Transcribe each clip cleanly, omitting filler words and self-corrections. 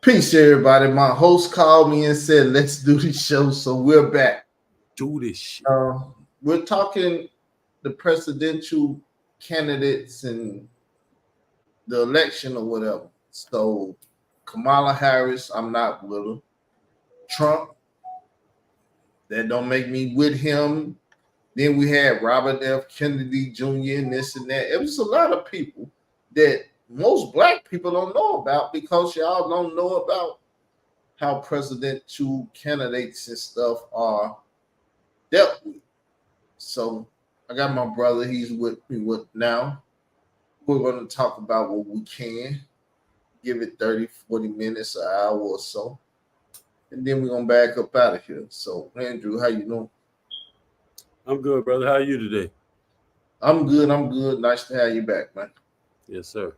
Peace, everybody. My host called me and said, "Let's do the show." So we're back. Do this shit. We're talking the presidential candidates and the election or whatever. So Kamala Harris, I'm not with her. Trump, that don't make me with him. Then we had Robert F. Kennedy Jr. and this and that. It was a lot of people that most black people don't know about because y'all don't know about how presidential candidates and stuff are dealt with. So I got my brother, he's with me with now. We're going to talk about what we can, give it 30, 40 minutes, an hour or so. And then we're going to back up out of here. So Andrew, how you doing? I'm good, brother. How are you today? I'm good. I'm good. Nice to have you back, man. Yes, sir.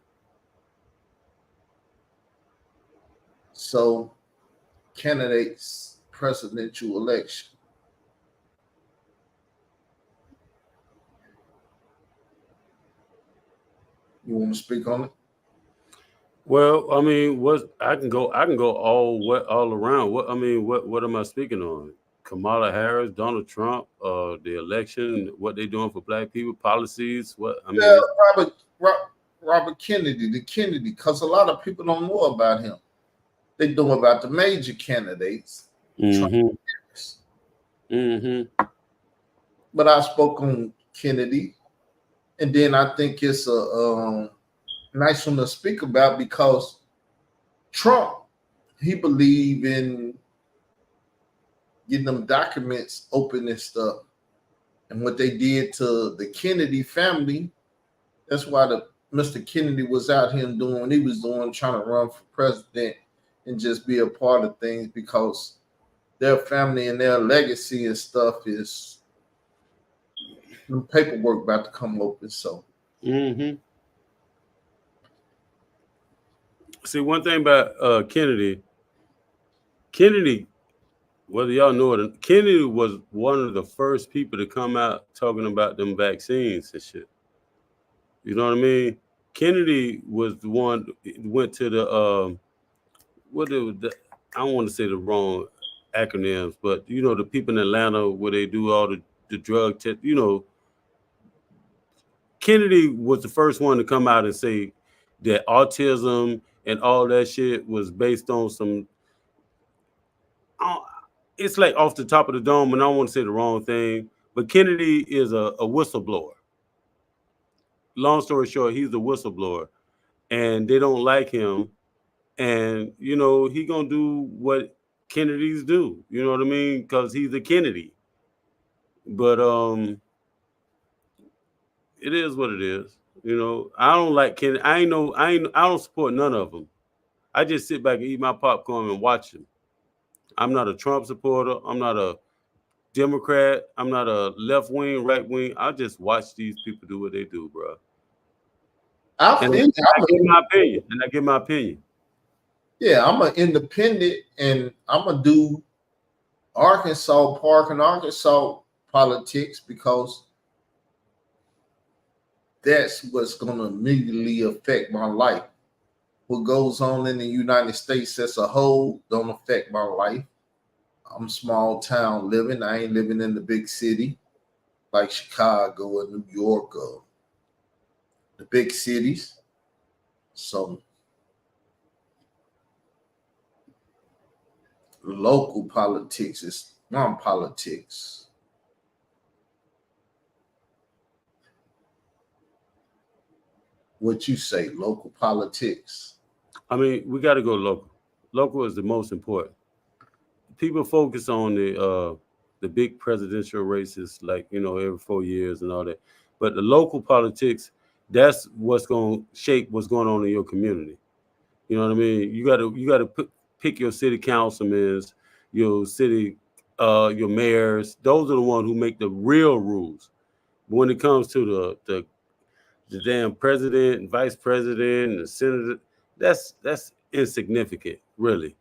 So candidates, presidential election. You want to speak on it? Well, I mean, I can go all around. What am I speaking on? Kamala Harris, Donald Trump, the election, what they doing for black people, policies. What I mean, Yeah, Robert Robert Kennedy, the Kennedy, because a lot of people don't know about him. They know about the major candidates, Trump, mm-hmm, mm-hmm. but I spoke on Kennedy, and then I think it's a nice one to speak about because Trump, he believed in getting them documents open and stuff, and what they did to the Kennedy family. That's why the Mr. Kennedy was out here doing what he was doing, trying to run for president and just be a part of things because their family and their legacy and stuff is the paperwork about to come open. So Mm-hmm. See, one thing about Kennedy, whether y'all know it, Kennedy was one of the first people to come out talking about them vaccines and shit. You know what I mean? Kennedy was the one went to the what the I don't want to say the wrong acronyms, but you know the people in Atlanta where they do all the drug test. You know, Kennedy was the first one to come out and say that autism and all that shit was based on some. uh, It's like off the top of the dome, and I don't want to say the wrong thing, but Kennedy is a whistleblower. Long story short, he's a whistleblower, and they don't like him. And you know he gonna do what Kennedys do. You know what I mean? Because he's a Kennedy. But it is what it is. You know, I don't like Kennedy. I don't support none of them. I just sit back and eat my popcorn and watch them. I'm not a Trump supporter. I'm not a Democrat. I'm not a left wing, right wing. I just watch these people do what they do, bro. I And feel I give my opinion. And I give my opinion. yeah, I'm an independent and I'm gonna do Arkansas Park and Arkansas politics because that's what's gonna immediately affect my life. What goes on in the United States as a whole don't affect my life. I'm small town living. I ain't living in the big city like Chicago or New York or the big cities. So local politics is non-politics. What you say, local politics? I mean, we got to go local. Local is the most important. People focus on the big presidential races, like you know, every 4 years and all that. But the local politics, that's what's going to shape what's going on in your community. You know what I mean? You got to pick your city councilmen, your city, your mayors. Those are the ones who make the real rules. But when it comes to the damn president and vice president and the senator, that's insignificant, really.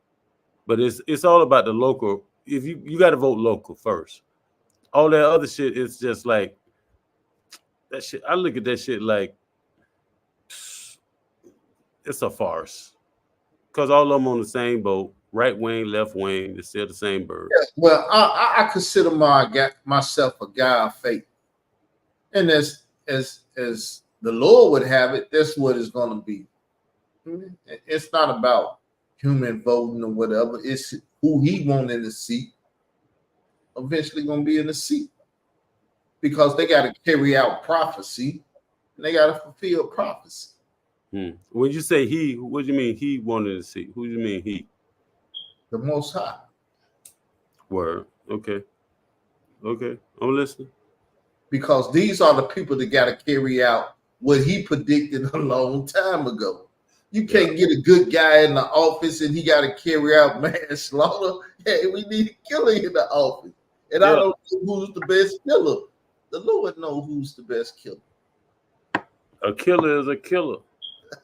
But it's all about the local. If you got to vote local first. All that other shit is just like that shit. I look at that shit like it's a farce. Because all of them on the same boat, right wing, left wing, they're still the same bird. Yeah, well, I consider myself a guy of faith, and as the Lord would have it, that's what it's going to be. It's not about human voting or whatever. It's who he wants in the seat. Eventually, going to be in the seat because they got to carry out prophecy and they got to fulfill prophecy. When you say he, what do you mean he wanted to see? Who do you mean he? The Most High. Word. Okay. I'm listening. Because these are the people that got to carry out what he predicted a long time ago. You can't get a good guy in the office and he got to carry out mass slaughter. Hey, we need a killer in the office. And I don't know who's the best killer. The Lord knows who's the best killer. A killer is a killer.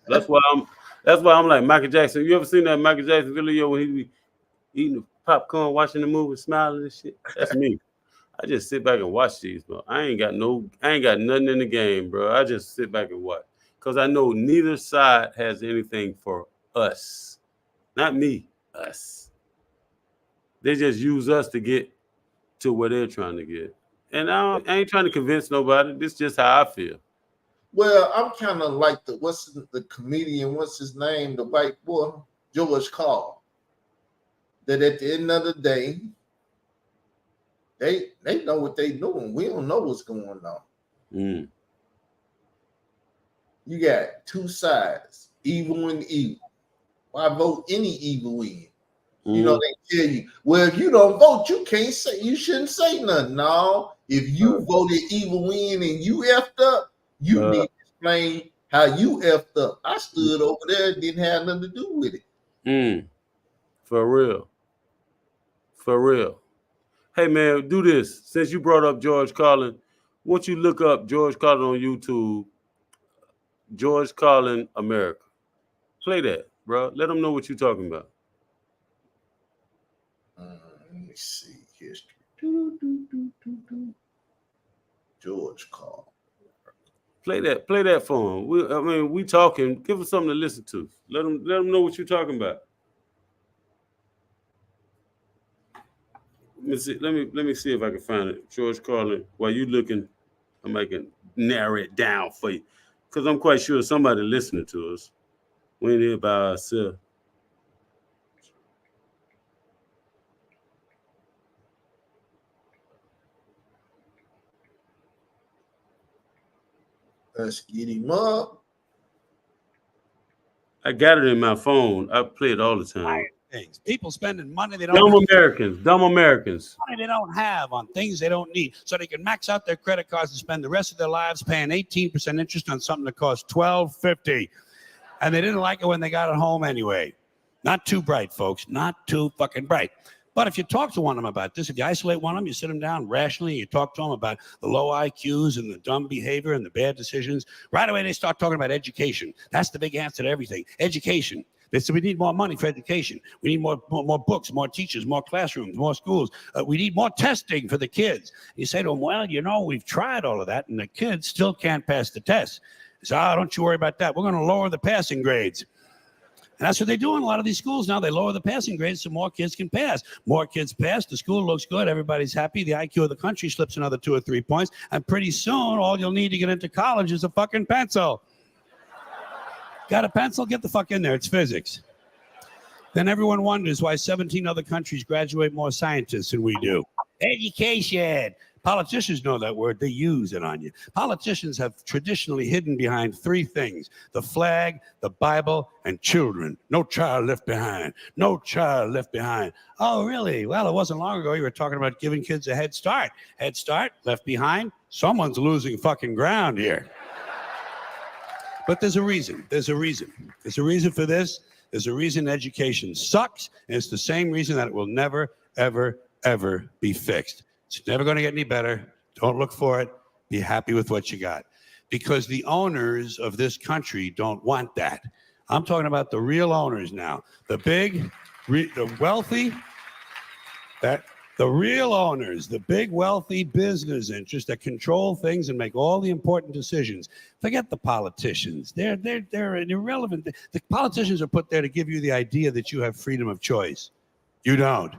That's why I'm like Michael Jackson. You ever seen that Michael Jackson video when he be eating the popcorn, watching the movie, smiling and shit? That's me. I just sit back and watch these, bro. I ain't got nothing in the game, bro. I just sit back and watch. Because I know neither side has anything for us. Not me, us. They just use us to get to where they're trying to get. And I ain't trying to convince nobody. This is just how I feel. Well, I'm kind of like the comedian, what's his name? The white boy, George Carl. That at the end of the day, they know what they doing. We don't know what's going on. You got two sides, evil and evil. Why vote any evil in? You know, they tell you, well, if you don't vote, you shouldn't say nothing. No, if you voted evil in and you effed up, you need to explain how you effed up. I stood over there and didn't have nothing to do with it. For real. Hey, man, do this. Since you brought up George Carlin, won't you look up George Carlin on YouTube, George Carlin America. Play that, bro. Let them know what you're talking about. Let me see. History. George Carlin. Play that for him. We talking. Give us something to listen to. Let them know what you're talking about. Let me see if I can find it. George Carlin. While you looking, I can narrow it down for you, because I'm quite sure somebody listening to us. We ain't here by ourselves. Let's get him up. I got it in my phone. I play it all the time. Things. People spending money they don't Dumb Americans. Money they don't have on things they don't need, so they can max out their credit cards and spend the rest of their lives paying 18% interest on something that costs $12.50. And they didn't like it when they got it home anyway. Not too bright, folks. Not too fucking bright. But if you talk to one of them about this, if you isolate one of them, you sit them down rationally, you talk to them about the low IQs and the dumb behavior and the bad decisions, right away they start talking about education. That's the big answer to everything. Education. They said we need more money for education. We need more books, more teachers, more classrooms, more schools. We need more testing for the kids. You say to them, well, we've tried all of that, and the kids still can't pass the test. So don't you worry about that. We're going to lower the passing grades. And that's what they do in a lot of these schools now. They lower the passing grades so more kids can pass. More kids pass. The school looks good. Everybody's happy. The IQ of the country slips another 2 or 3 points. And pretty soon, all you'll need to get into college is a fucking pencil. Got a pencil? Get the fuck in there. It's physics. Then everyone wonders why 17 other countries graduate more scientists than we do. Education. Politicians know that word. They use it on you. Politicians have traditionally hidden behind 3 things: the flag, the Bible, and children. No child left behind. No child left behind. Oh, really? Well, it wasn't long ago you were talking about giving kids a head start. Head start, left behind. Someone's losing fucking ground here. But there's a reason. There's a reason for this. There's a reason education sucks, and it's the same reason that it will never, ever, ever be fixed. It's never going to get any better. Don't look for it. Be happy with what you got. Because the owners of this country don't want that. I'm talking about the real owners now. The big, the wealthy, that The real owners, the big wealthy business interests that control things and make all the important decisions. Forget the politicians. They're irrelevant. The politicians are put there to give you the idea that you have freedom of choice. You don't.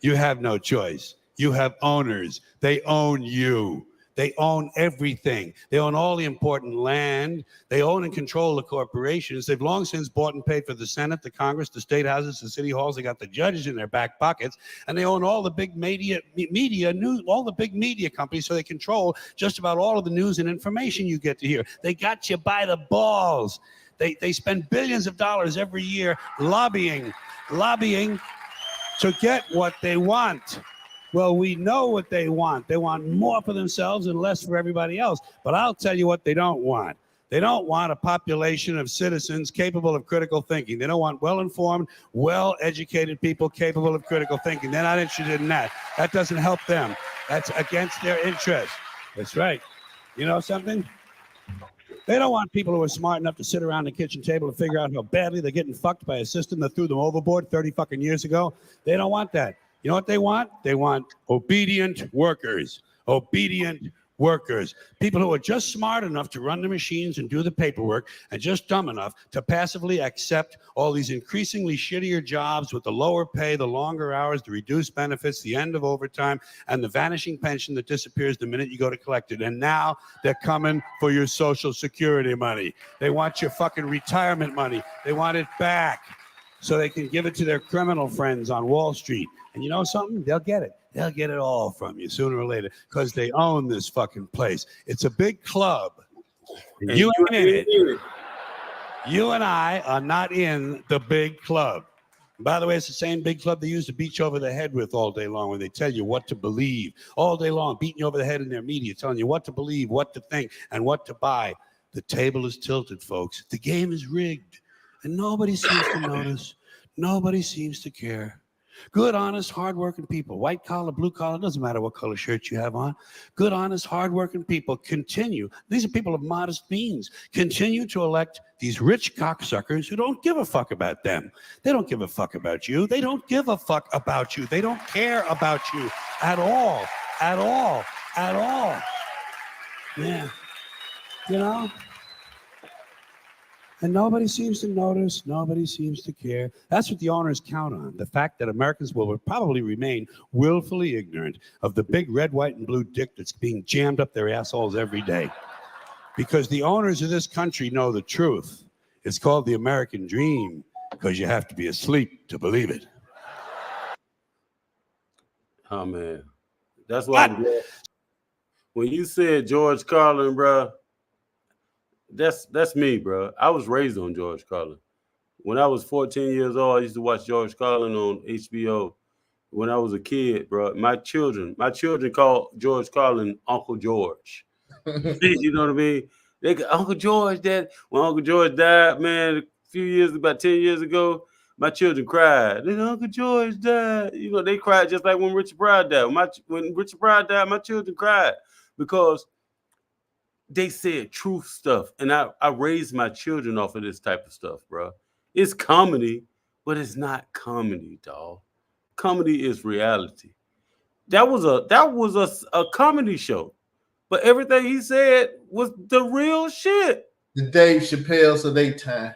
You have no choice. You have owners. They own you. They own everything. They own all the important land. They own and control the corporations. They've long since bought and paid for the Senate, the Congress, the state houses, the city halls. They got the judges in their back pockets, and they own all the big media news, all the big media companies. So they control just about all of the news and information you get to hear. They got you by the balls. They spend billions of dollars every year lobbying to get what they want. Well, we know what they want. They want more for themselves and less for everybody else. But I'll tell you what they don't want. They don't want a population of citizens capable of critical thinking. They don't want well-informed, well-educated people capable of critical thinking. They're not interested in that. That doesn't help them. That's against their interest. That's right. You know something? They don't want people who are smart enough to sit around the kitchen table to figure out how badly they're getting fucked by a system that threw them overboard 30 fucking years ago. They don't want that. You know what they want? They want obedient workers. Obedient workers. People who are just smart enough to run the machines and do the paperwork and just dumb enough to passively accept all these increasingly shittier jobs with the lower pay, the longer hours, the reduced benefits, the end of overtime, and the vanishing pension that disappears the minute you go to collect it. And now they're coming for your Social Security money. They want your fucking retirement money. They want it back so they can give it to their criminal friends on Wall Street. And you know something? They'll get it. They'll get it all from you sooner or later because they own this fucking place. It's a big club. And you ain't in it. You and I are not in the big club. And by the way, it's the same big club they use to beat you over the head with all day long when they tell you what to believe. All day long, beating you over the head in their media, telling you what to believe, what to think, and what to buy. The table is tilted, folks. The game is rigged. And nobody seems to notice. Nobody seems to care. Good, honest, hardworking people, white collar, blue collar, doesn't matter what color shirt you have on. Good, honest, hardworking people continue. These are people of modest means. Continue to elect these rich cocksuckers who don't give a fuck about them. They don't give a fuck about you. They don't give a fuck about you. They don't care about you at all, at all, at all. Yeah, you know? And nobody seems to notice. Nobody seems to care. That's what the owners count on. The fact that Americans will probably remain willfully ignorant of the big red, white, and blue dick that's being jammed up their assholes every day. Because the owners of this country know the truth. It's called the American dream because you have to be asleep to believe it. Oh, man. That's why when you said George Carlin, bro, that's me, bro. I was raised on George Carlin. When I was 14 years old, I used to watch George Carlin on HBO. When I was a kid, bro, my children called George Carlin Uncle George. You know what I mean? They go, Uncle George, Dad. When Uncle George died, man, about 10 years ago, my children cried. They go, Uncle George died. You know, they cried just like when Richard Pryor died. When Richard Pryor died, my children cried because they said truth stuff. And I raised my children off of this type of stuff, bro. It's comedy, but it's not comedy, dog. Comedy is reality. That was a comedy show. But everything he said was the real shit. The Dave Chappelle's of their time.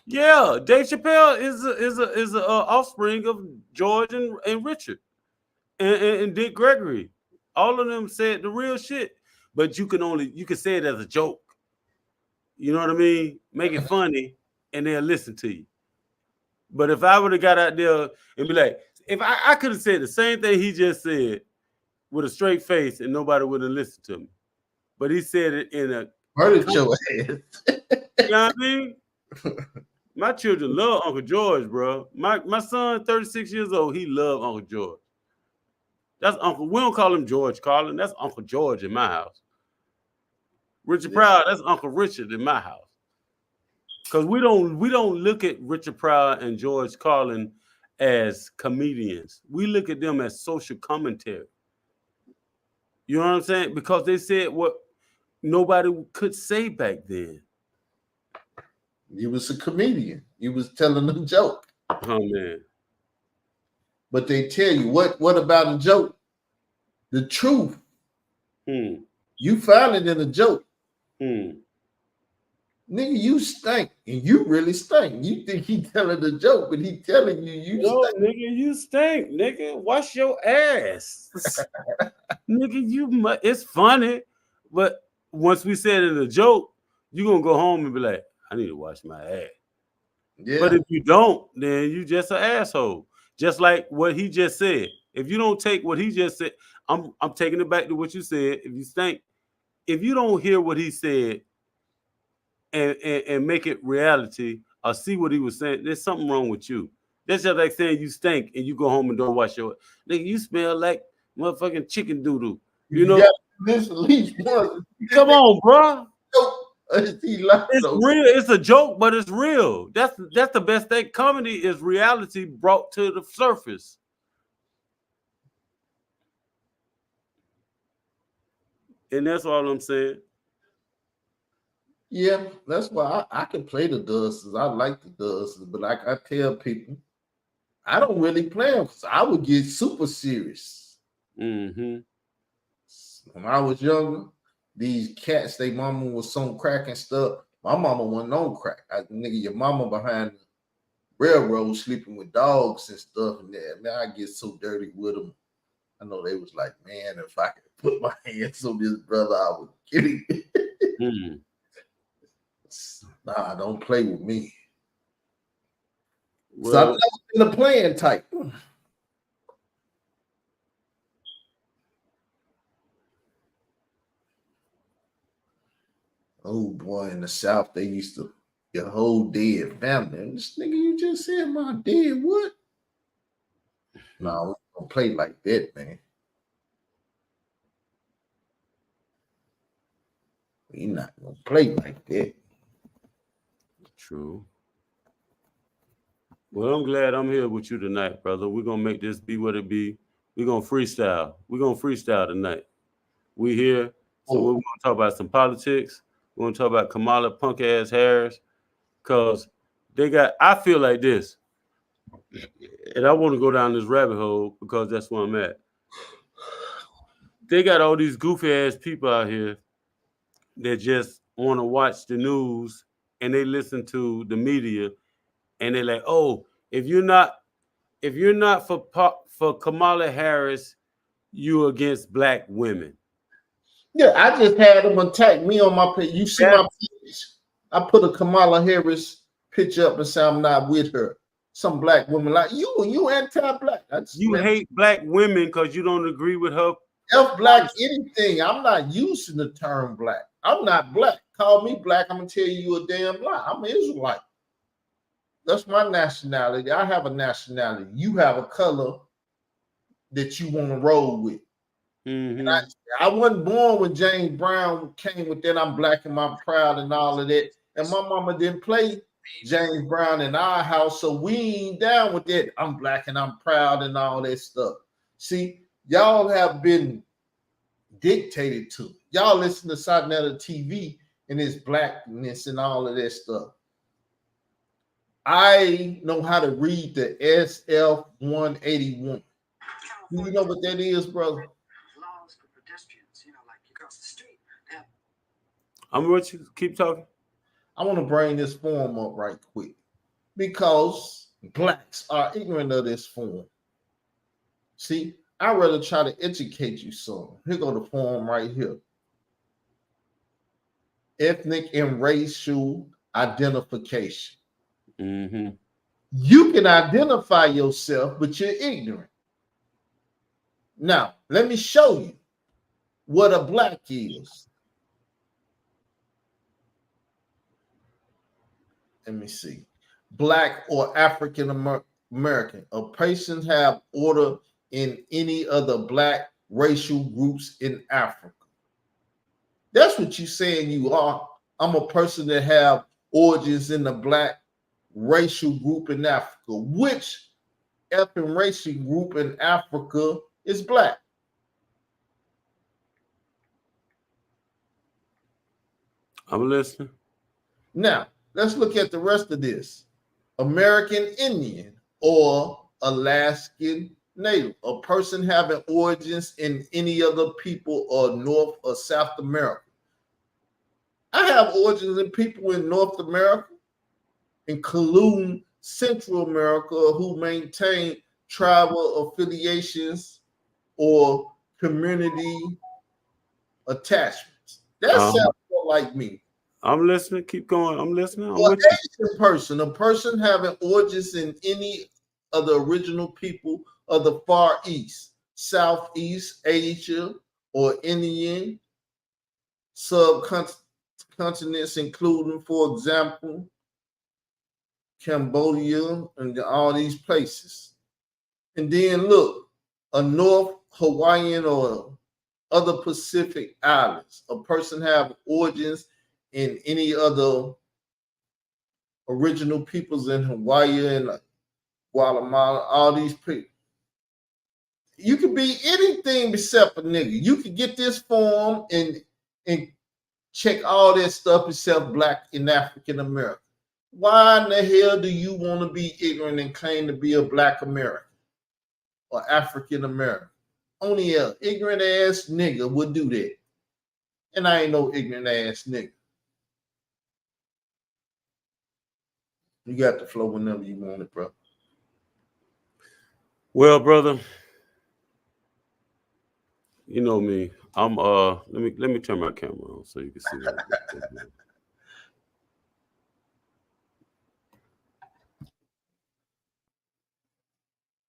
Yeah, Dave Chappelle is a offspring of George and Richard and Dick Gregory. All of them said the real shit. But you can say it as a joke. You know what I mean? Make it funny, and they'll listen to you. But if I would have got out there and be like, if I could have said the same thing he just said with a straight face, and nobody would have listened to me. But he said it in a murdered your ass. You know what I mean? My children love Uncle George, bro. My son, 36 years old, he love Uncle George. That's Uncle. We don't call him George Carlin. That's Uncle George in my house. Richard Pryor, that's Uncle Richard in my house. Because we don't look at Richard Pryor and George Carlin as comedians. We look at them as social commentary. You know what I'm saying? Because they said what nobody could say back then. You was a comedian. You was telling a joke. Oh, man. but they tell you what about a joke? The truth. You find it in a joke. Nigga, you stink, and you really stink. You think he telling the joke, but he telling you stink. Nigga, you stink, nigga. Wash your ass, nigga. It's funny, but once we said it in a joke, you gonna go home and be like, I need to wash my ass. Yeah. But if you don't, then you just an asshole. Just like what he just said. If you don't take what he just said, I'm taking it back to what you said. If you stink, if you don't hear what he said and make it reality or see what he was saying, there's something wrong with you. That's just like saying you stink and you go home and don't wash your nigga. You smell like motherfucking chicken doodle. You know, this at least once. Come on, bro. It's real. It's a joke, but it's real. That's the best thing. Comedy is reality brought to the surface. And that's all I'm saying. Yeah, that's why I can play the dusters. I like the dusters, but like I tell people, I don't really play them because I would get super serious. When I was younger, these cats, they mama was on crack and stuff. My mama wasn't on crack. Nigga, your mama behind the railroad sleeping with dogs and stuff. And that, man, I get so dirty with them. I know they was like, man, if I could put my hands on this brother, I would get him. Nah, don't play with me. Well, so I'm not in the playing type. Oh boy, in the South, they used to your whole dead family. And this nigga, you just said my dead what? No, we don't play like that, man. We not gonna play like that. True. Well, I'm glad I'm here with you tonight, brother. We're gonna make this be what it be. We're gonna freestyle. We're gonna freestyle tonight. We here, so we're gonna talk about some politics. We're gonna talk about Kamala punk ass Harris, cause they got. I feel like this, and I want to go down this rabbit hole because that's where I'm at. They got all these goofy ass people out here that just want to watch the news and they listen to the media, and they're like, "Oh, if you're not for Kamala Harris, you against black women." Yeah, I just had them attack me on my page. You see my page? I put a Kamala Harris picture up and say I'm not with her. Some black women like you anti-black. You hate black women because you don't agree with her. F black anything. I'm not using the term black. I'm not black. Call me black. I'm gonna tell you a damn lie. I'm an Israelite. That's my nationality. I have a nationality. You have a color that you want to roll with. And I wasn't born when James Brown came with that I'm black and I'm proud and all of that. And my mama didn't play James Brown in our house, so we ain't down with that. I'm black and I'm proud and all that stuff. See, y'all have been dictated to. Y'all listen to Satnetta TV and its blackness and all of that stuff. I know how to read the SF 181. Do you know what that is, brother? I'm gonna let you keep talking. I want to bring this form up right quick because blacks are ignorant of this form. See, I'd rather try to educate you some. Here go the form right here. Ethnic and racial identification. You can identify yourself, but you're ignorant. Now, let me show you what a black is. Let me see. Black or African American. A person have order in any other black racial groups in Africa. That's what you're saying you are. I'm a person that have origins in the black racial group in Africa. Which ethnic racial group in Africa is black? I'm listening. Now, let's look at the rest of this. American Indian or Alaskan Native, a person having origins in any other people or North or South America. I have origins in people in North America, including Central America, who maintain tribal affiliations or community attachments. That Um, sounds more like me. I'm listening. Keep going. I'm listening. I'm Or with you. Asian person, a person having origins in any of the original people of the Far East, Southeast Asia, or Indian subcontinents, including, for example, Cambodia and all these places. And then look, a North Hawaiian or other Pacific islands. A person have origins in any other original peoples in Hawaii and Guatemala, all these people. You could be anything except a nigga. You could get this form and check all that stuff except black and African American. Why in the hell do you want to be ignorant and claim to be a black American or African American? Only a ignorant ass nigga would do that. And I ain't no ignorant ass nigga. You got the flow whenever you want it, bro. Well, brother, you know me. I'm let me turn my camera on so you can see what I'm doing.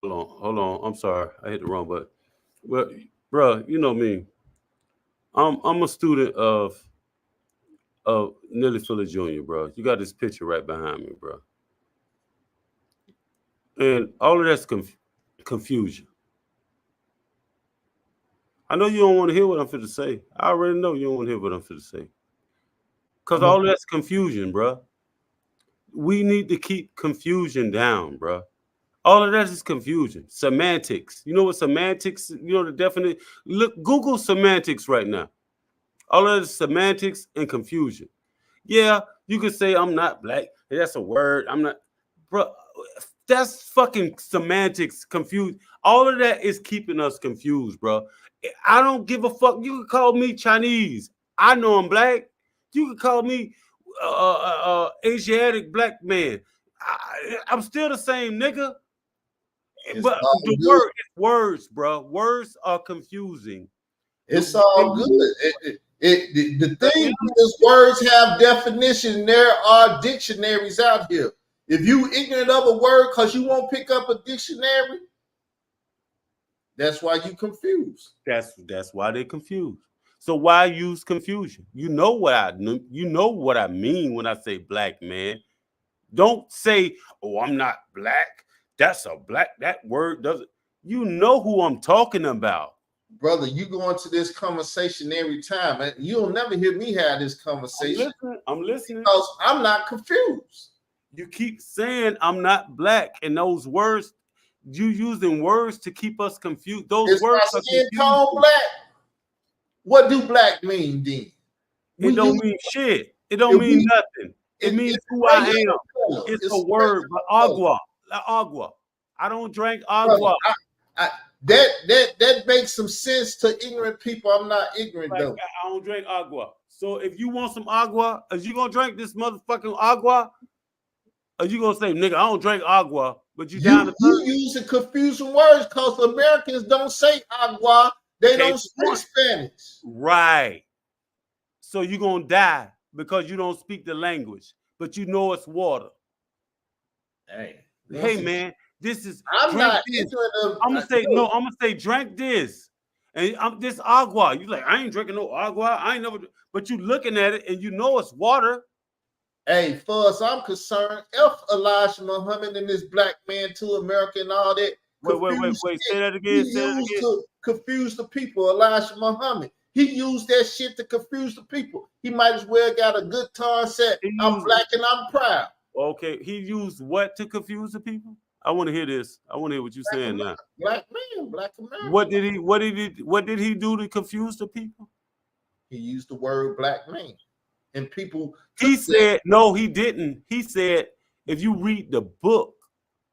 Hold on. I'm sorry. I hit the wrong button. But bro, you know me. I'm a student of Nelly Fuller Jr., bro. You got this picture right behind me, bro. And all of that's confusion. I know you don't want to hear what I'm finna say. I already know you don't want to hear what I'm finna say. Because all of that's confusion, bro. We need to keep confusion down, bro. All of that is confusion. Semantics. You know what semantics, you know the definite. Look, Google semantics right now. All of that is semantics and confusion. Yeah, you could say I'm not black. That's a word. I'm not, bro. That's fucking semantics. Confused. All of that is keeping us confused, bro. I don't give a fuck. You can call me Chinese. I know I'm black. You can call me Asiatic black man. I'm still the same nigga. It's But all the good. words, bro. Words are confusing. It's all good. The thing is, words have definition. There are dictionaries out here. If you ignorant of a word because you won't pick up a dictionary, that's why you confused. That's why they're confused. So why use confusion? You know what I mean when I say black man. Don't say, "Oh, I'm not black." That's a black. That word doesn't. You know who I'm talking about, Brother, you go into this conversation every time, and you'll never hear me have this conversation I'm listening. because I'm not confused. You keep saying I'm not black, and those words, you using words to keep us confused. Those Is words my are skin confusing. tone black? What do black mean then? It don't mean shit. It don't mean nothing. It means who I am. It's a word, but agua, la agua. I don't drink agua. That makes some sense to ignorant people. I'm not ignorant Like though. I don't drink agua. So if you want some agua, are you gonna drink this motherfucking agua? Are you gonna say, nigga, I don't drink agua, but you down to You using confusing words because Americans don't say agua. They don't speak Spanish. right? So you're gonna die because you don't speak the language, but you know it's water. Hey man, this is I'm drink not this. ignorant of. I'm gonna say no. I'm gonna say drink this, and this agua. You like I ain't drinking no agua. I ain't never. But you looking at it and you know it's water. Hey, far as I'm concerned, F Elijah Muhammad and this black man to America and all that. Wait. Say that again. He used to confuse the people. Elijah Muhammad. He used that shit to confuse the people. He might as well got a guitar set. I'm black and I'm proud. Okay, he used what to confuse the people? I want to hear this. I want to hear what you're saying now. Black man, black American. What did he do to confuse the people? He used the word black man. And people. He said, no, he didn't. He said, if you read the book,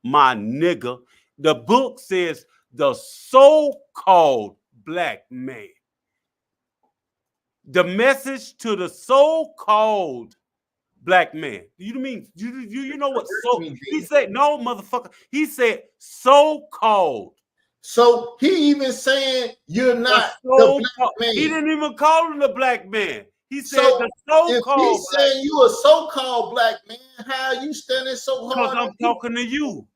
my nigga, the book says the so-called black man. The message to the so-called black man. You mean you know what? So he said no, motherfucker. He said so-called. So he even saying you're not the black man. He didn't even call him the black man. He said So the so-called. If he's saying you a so-called black man, how are you standing so hard? Because I'm talking to you.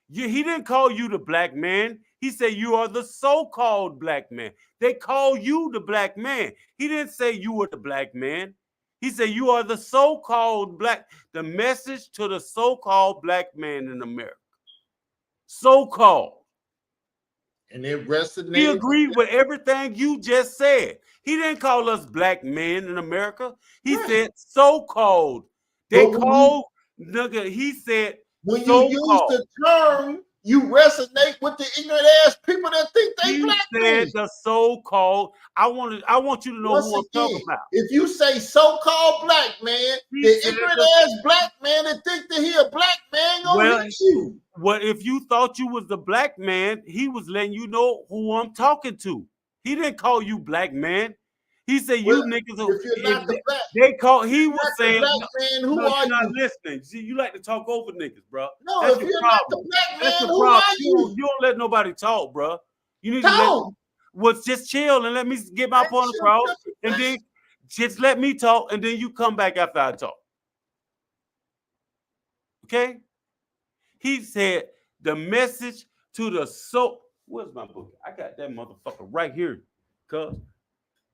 He didn't call you the black man. He said you are the so-called black man. They call you the black man. He didn't say you were the black man. He said you are the so-called black. The message to the so-called black man in America. So-called. And it resonated. He agreed with everything you just said. He didn't call us black men in America. He said so-called. They called nigga. He said when you use the term, you resonate with the ignorant ass people that think they black men. He said the so-called. I want you to know who I'm talking about. If you say so-called black man, the ignorant ass black man that think that he a black man gonna hit you. Well, if you thought you was the black man, he was letting you know who I'm talking to. He didn't call you black man. He said you niggas. If you're not the black, they call. He was saying, black man, who are you? Not listening. See, you like to talk over niggas, bro. No, that's if your you're problem. not the black man, that's the who problem. are you? You don't let nobody talk, bro. You need talk. Well, just chill and let me get my point across, and then just let me talk, and then you come back after I talk. Okay? He said the message to the soul. Where's my book? I got that motherfucker right here, cuz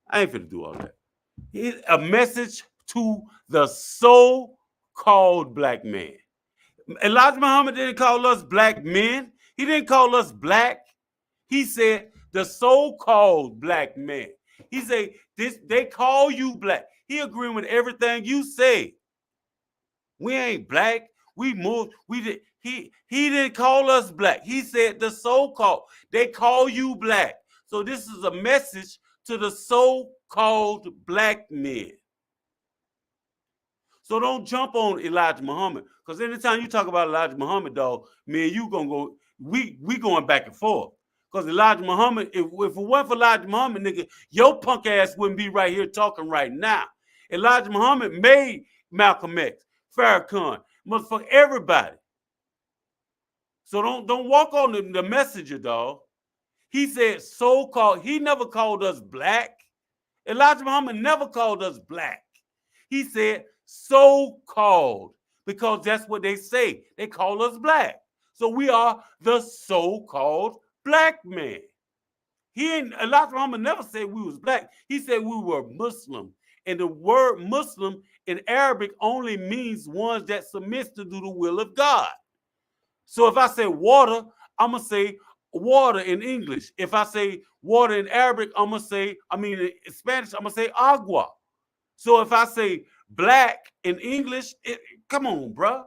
I ain't finna do all that. A message to the so-called black man. Elijah Muhammad didn't call us black men. He didn't call us black. He said the so-called black man. He said this. They call you black. He agreeing with everything you say. We ain't black. We moved. We did. He didn't call us black. He said the so-called. They call you black. So this is a message to the so-called black men. So don't jump on Elijah Muhammad, because anytime you talk about Elijah Muhammad, dog, me and you gonna go. We going back and forth. Because Elijah Muhammad, if it weren't for Elijah Muhammad, nigga, your punk ass wouldn't be right here talking right now. Elijah Muhammad made Malcolm X, Farrakhan, motherfucker, everybody. So don't walk on the messenger, dog. He said so-called. He never called us black. Elijah Muhammad never called us black. He said so-called, because that's what they say. They call us black. So we are the so-called black man. Elijah Muhammad never said we was black. He said we were Muslim. And the word Muslim in Arabic only means ones that submit to do the will of God. So if I say water, I'm going to say water in English. If I say water in Arabic, in Spanish, I'm going to say agua. So if I say black in English, come on, bro.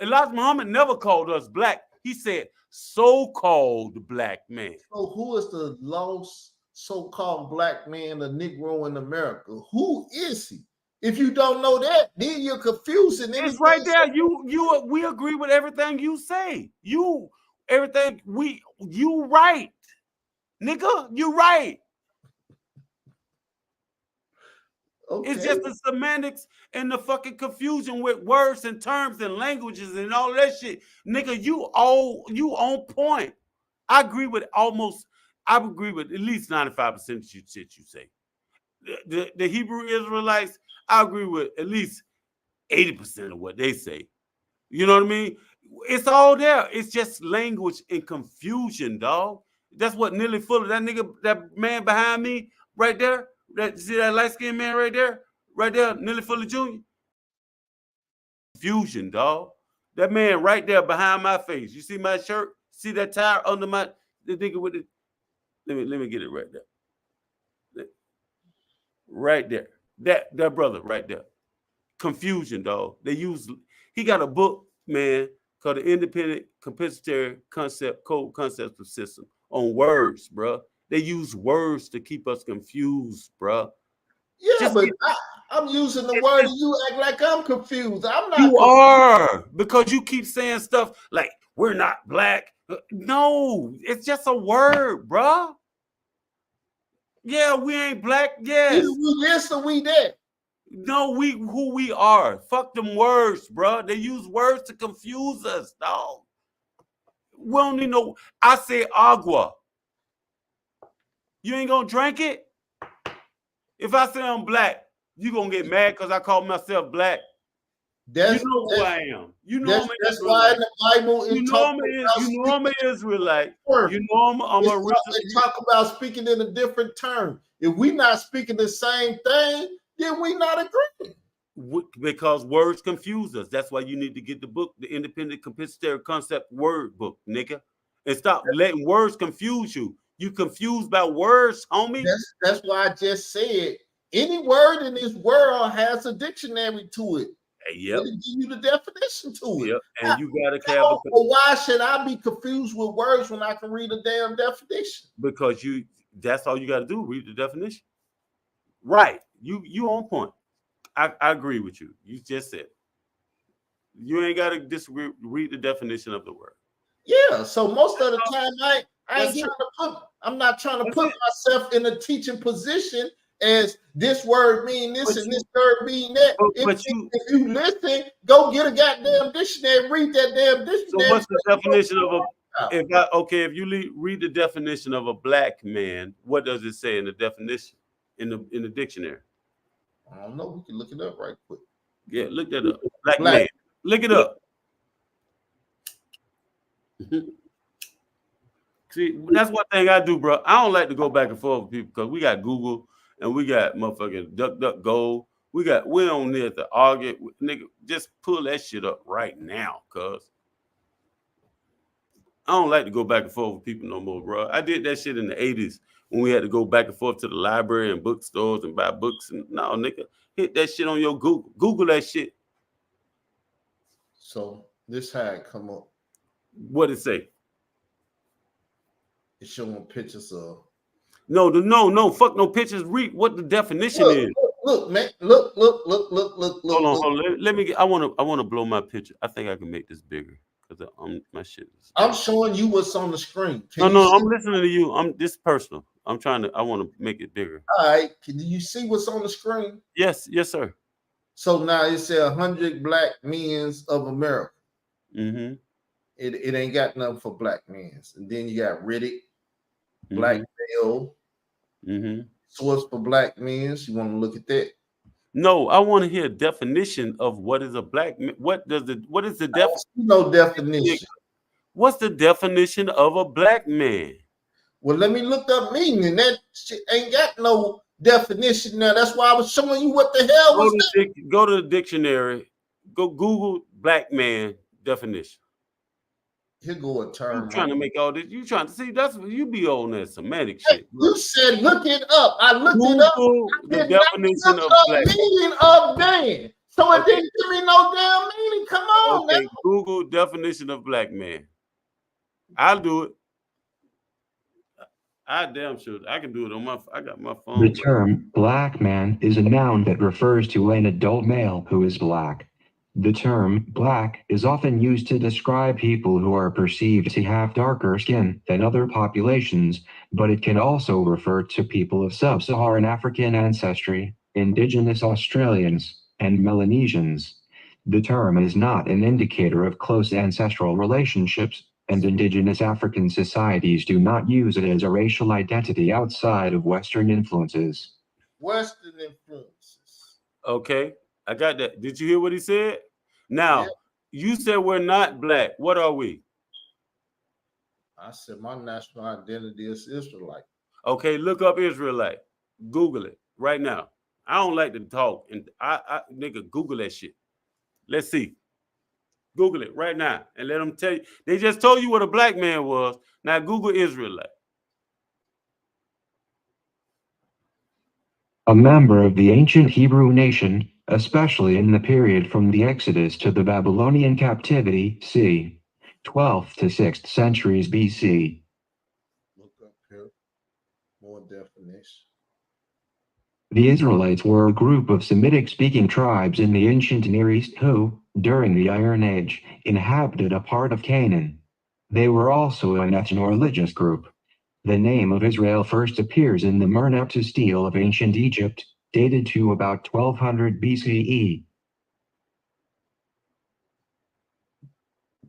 Elijah Muhammad never called us black. He said so-called black man. So who is the lost so-called black man, the Negro in America? Who is he? If you don't know that, then you're confusing. It's right there. We agree with everything you say. You right. Nigga, you right. Okay. It's just the semantics and the fucking confusion with words and terms and languages and all that shit. Nigga, you on point. I agree with at least 95% of shit you say. The Hebrew Israelites, I agree with at least 80% of what they say. You know what I mean? It's all there. It's just language and confusion, dog. That's what Neely Fuller, that man behind me right there, see that light-skinned man right there, Neely Fuller Jr.? Confusion, dog. That man right there behind my face. You see my shirt? See that tire under the nigga with it? Let me get it right there. Right there. That brother right there. Confusion, dog. He got a book, man, called The Independent Compensatory Code Concepts of System on words, bro. They use words to keep us confused, bro. Yeah, I'm using the word and you act like I'm confused. I'm not. You are, because you keep saying stuff like we're not black. No, it's just a word, bruh. Yeah, we ain't black. Yes. Either we this or we that. No, we who we are. Fuck them words, bruh. They use words to confuse us, dog. We don't need no. I say agua. You ain't gonna drink it? If I say I'm black, you gonna get mad because I call myself black. You know who I am. You know I'm an that's why in Israelite. the Bible You know I'm an Israelite. You know I'm a They talk about speaking in a different term. If we not speaking the same thing, then we not agreeing. Because words confuse us. That's why you need to get the book, the Independent Compensatory Concept Word Book, nigga, and stop letting words confuse you. You confused by words, homie. That's why I just said any word in this world has a dictionary to it. Yep. It'll give you the definition to it. Yep. And you gotta have. Well, why should I be confused with words when I can read a damn definition? Because that's all you got to do. Read the definition. Right. You on point. I agree with you. You just said you ain't got to disagree. Read the definition of the word. Yeah. So most of the time, I'm not trying to put myself in a teaching position as this word mean this and this word mean that. If you listen, go get a goddamn dictionary, read that damn dictionary. So what's the definition of if you read the definition of a black man, what does it say in the definition in the dictionary? I don't know. We can look it up right quick. Yeah, look that up. Black man. Look it up. See, that's one thing I do, bro. I don't like to go back and forth with people because we got Google and we got motherfucking DuckDuckGo. We don't need to argue. Nigga, just pull that shit up right now, cuz. I don't like to go back and forth with people no more, bro. I did that shit in the 80s when we had to go back and forth to the library and bookstores and buy books. And no, nigga, hit that shit on your Google. Google that shit. So this how it come up. What it say? It's showing pictures of. No, fuck no pictures. Read what the definition is. Look, man. Look. Hold on. Let me get. I want to blow my picture. I think I can make this bigger because my shit is. I'm showing you what's on the screen. No, I'm listening to you. This personal. I want to make it bigger. All right. Can you see what's on the screen? Yes, sir. So now it said 100 black men of America. Mm-hmm. It ain't got nothing for black men. And then you got Riddick, Black Male, Source for Black Men. You want to look at that? No, I want to hear a definition of what is a black man. What is the definition? No definition. What's the definition of a black man? Well, let me look up meaning. That shit ain't got no definition now. That's why I was showing you what the hell was that. Go to the dictionary. Go Google black man definition. Here go a term. You trying to make all this? You trying to see? That's what you be on that semantic shit. Bro. You said look it up. I looked it up. The definition of black meaning of man. So it didn't give me no damn meaning. Come on. Okay, Google definition of black man. I'll do it. I damn sure I can do it on I got my phone. The term black man is a noun that refers to an adult male who is black. The term black is often used to describe people who are perceived to have darker skin than other populations, but it can also refer to people of sub-Saharan African ancestry, indigenous Australians, and Melanesians. The term is not an indicator of close ancestral relationships, and indigenous African societies do not use it as a racial identity outside of Western influences. Western influences. Okay, I got that. Did you hear what he said? Now, you said we're not black. What are we? I said my national identity is Israelite. Okay, look up Israelite. Google it right now. I don't like to talk, and I nigga, Google that shit. Let's see. Google it right now and let them tell you. They just told you what a black man was. Now Google Israelite. A member of the ancient Hebrew nation, especially in the period from the Exodus to the Babylonian captivity, c. 12th to 6th centuries BC. Look up here. More definition. The Israelites were a group of Semitic-speaking tribes in the ancient Near East who, during the Iron Age, inhabited a part of Canaan, They were also an ethno-religious group. The name of Israel first appears in the Merneptah stele of ancient Egypt, dated to about 1200 BCE.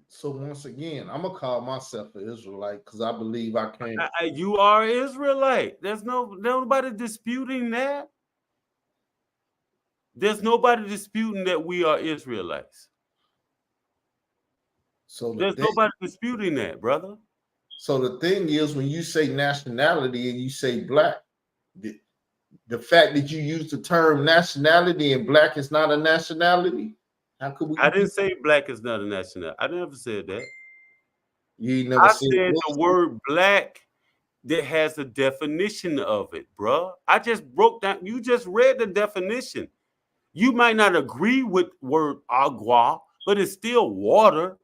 So once again, I'm gonna call myself an Israelite because I believe I can't. You are Israelite. There's nobody disputing that. There's nobody disputing that we are Israelites. There's nobody disputing that, brother. So the thing is, when you say nationality and you say black, the fact that you use the term nationality and black is not a nationality, how could we? I didn't say black is not a nationality. I never said that. You never I said said the word black that has a definition of it, bro. I just broke down. You just read the definition. You might not agree with word agua, but it's still water.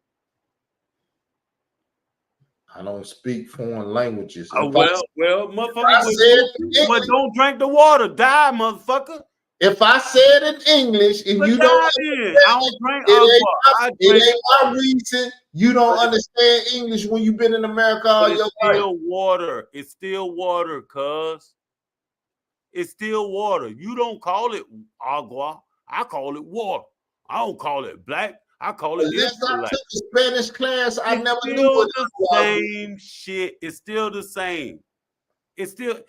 I don't speak foreign languages. Well, motherfucker, but don't drink the water. Die, motherfucker. If I said in English and you don't understand, I don't drink agua. It ain't my reason you don't understand English when you've been in America all your life. It's still water. It's still water, cuz. It's still water. You don't call it agua. I call it water. I don't call it black. I call it Israelite. I took a Spanish class. I never knew the same shit. It's still the same. It's still,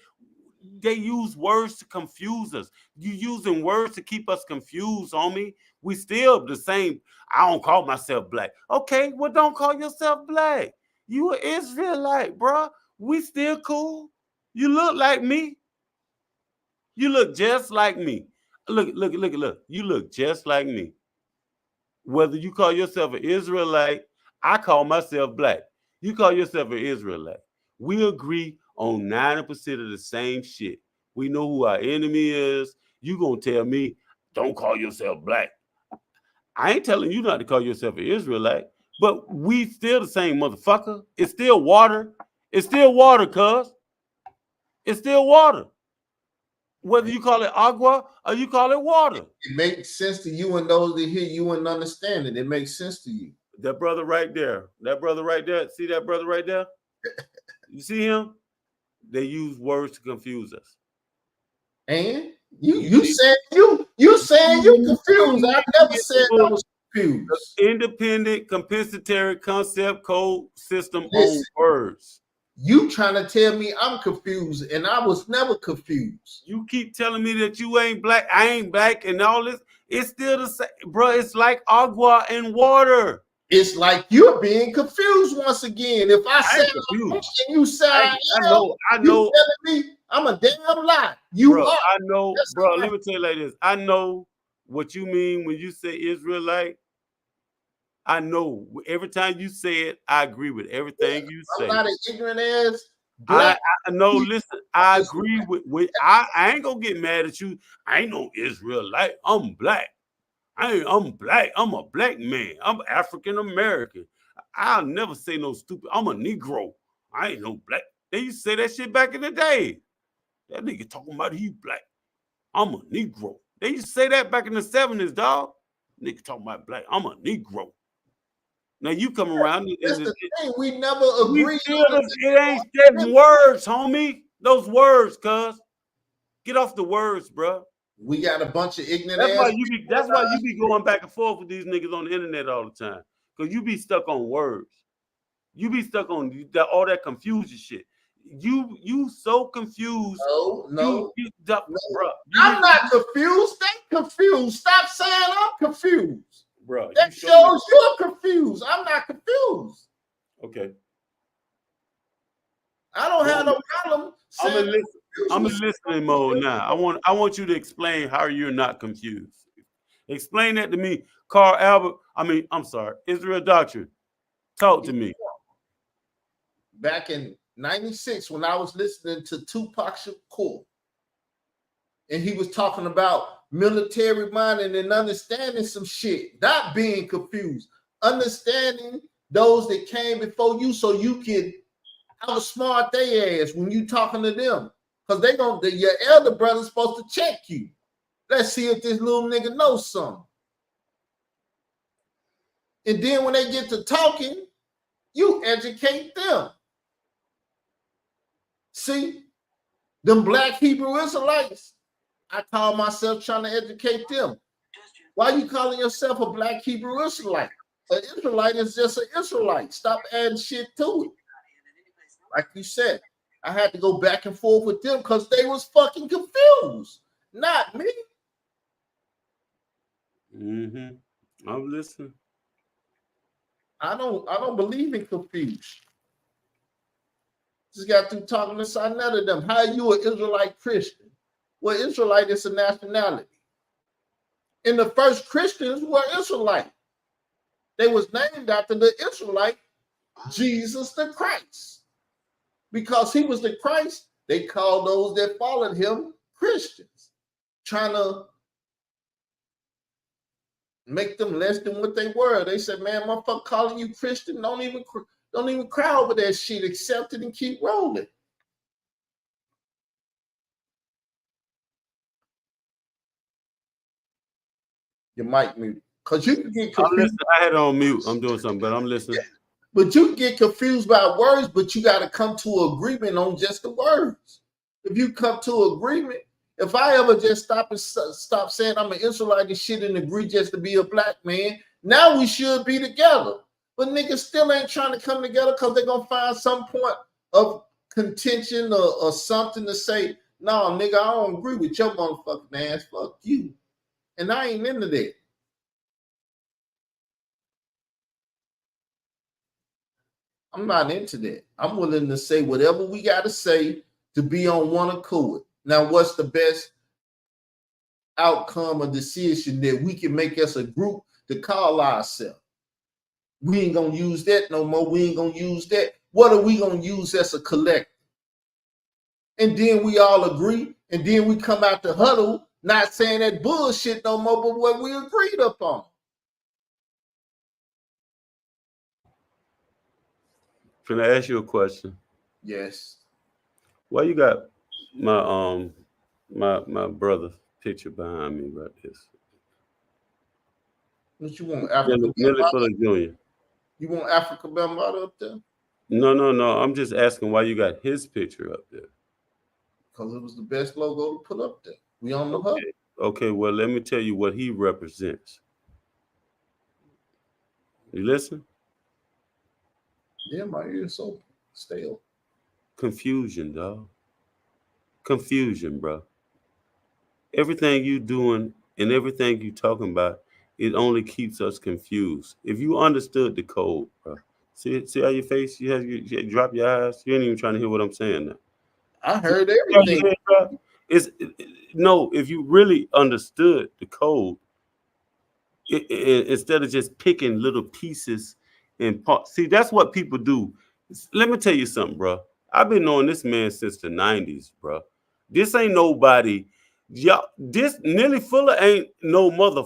they use words to confuse us. You using words to keep us confused, homie. We still the same. I don't call myself black. Okay, well, don't call yourself black. You an Israelite, bro. We still cool. You look like me. You look just like me. Look. You look just like me. Whether you call yourself an Israelite, I call myself black. You call yourself an Israelite. We agree on 90% of the same shit. We know who our enemy is. You gonna tell me, don't call yourself black. I ain't telling you not to call yourself an Israelite, but we still the same motherfucker. It's still water. It's still water, cuz. It's still water. Whether you call it agua or you call it water. It makes sense to you and those that hear you and understand it. It makes sense to you. That brother right there. That brother right there. See that brother right there? You see him? They use words to confuse us. And you saying you confused. I never said I was confused. Independent compensatory concept code system on words. You trying to tell me I'm confused, and I was never confused. You keep telling me that you ain't black, I ain't black, and all this. It's still the same, bro. It's like agua and water. It's like you're being confused once again. If I say and you say I know, you telling me I'm a damn lie. You bro, are. I know, that's bro. Let me tell you like this. I know what you mean when you say Israelite. I know every time you say it, I agree with everything you say. I'm not an ignorant ass. I know. Listen, I agree with I ain't gonna get mad at you. I ain't no Israelite. I'm black. I'm black. I'm a black man. I'm African American. I'll never say no stupid. I'm a Negro. I ain't no black. They used to say that shit back in the day. That nigga talking about he black. I'm a Negro. They used to say that back in the 70s, dog. Nigga talking about black. I'm a Negro. Now you come around. That's the thing. We never agree. It ain't seven words, homie. Those words, cuz. Get off the words, bro. We got a bunch of ignorant. That's why you be going back and forth with these niggas on the internet all the time. Because you be stuck on words. You be stuck on all that confusion shit. You so confused. No. Bro. I'm not confused. They confused. Stop saying I'm confused. Bro, that shows you're confused. I'm not confused. Okay. I don't have no problem. I'm in listening mode now. I want you to explain how you're not confused. Explain that to me. I'm sorry, Israel Doctrine. Talk to me. Back in 96, when I was listening to Tupac Shakur, and he was talking about military minding and understanding some shit, not being confused, understanding those that came before you so you can outsmart their ass when you talking to them. Because your elder brother's supposed to check you. Let's see if this little nigga knows something. And then when they get to talking, You educate them. See, them black Hebrew Israelites, I call myself trying to educate them. Why you calling yourself a black Hebrew Israelite? An Israelite is just an Israelite. Stop adding shit to it. Like you said, I had to go back and forth with them because they was fucking confused. Not me. I'm listening. I don't believe in confusion. Just got through talking to none of them. How are you an Israelite Christian? Well, Israelite is a nationality. And the first Christians were Israelite. They was named after the Israelite Jesus the Christ. Because he was the Christ, they called those that followed him Christians, trying to make them less than what they were. They said, man, motherfucker calling you Christian, don't even cry over that shit, accept it and keep rolling. Your mic mute. Because you can get confused. I had it on mute. I'm doing something, but I'm listening. Yeah. But you can get confused by words, but you got to come to agreement on just the words. If you come to agreement, if I ever just stop saying I'm an Israelite and shit and agree just to be a black man, now we should be together. But niggas still ain't trying to come together because they're going to find some point of contention or something to say, no, nigga, I don't agree with your motherfucking ass. Fuck you. And I ain't into that. I'm not into that. I'm willing to say whatever we got to say to be on one accord. Now, what's the best outcome or decision that we can make as a group to call ourselves? We ain't going to use that no more. We ain't going to use that. What are we going to use as a collective? And then we all agree, and then we come out the huddle, not saying that bullshit no more, but what we agreed upon. Can I ask you a question? Yes. Why you got my my brother's picture behind me right this? What you want, Africa? Nelly Fuller Jr. You want Africa Bambaataa up there? No. I'm just asking why you got his picture up there. Because it was the best logo to put up there. We on the hub. Okay, well, let me tell you what he represents. You listen? Yeah, my ears so stale. Confusion, dog. Confusion, bro. Everything you doing and everything you talking about, it only keeps us confused. If you understood the code, bro. See how your face, you drop your eyes. You ain't even trying to hear what I'm saying now. I heard everything. No, if you really understood the code, instead of just picking little pieces and parts. See, that's what people do. Let me tell you something, bro. I've been knowing this man since the 90s, bro. This ain't nobody. Y'all, this Nelly Fuller ain't no mother.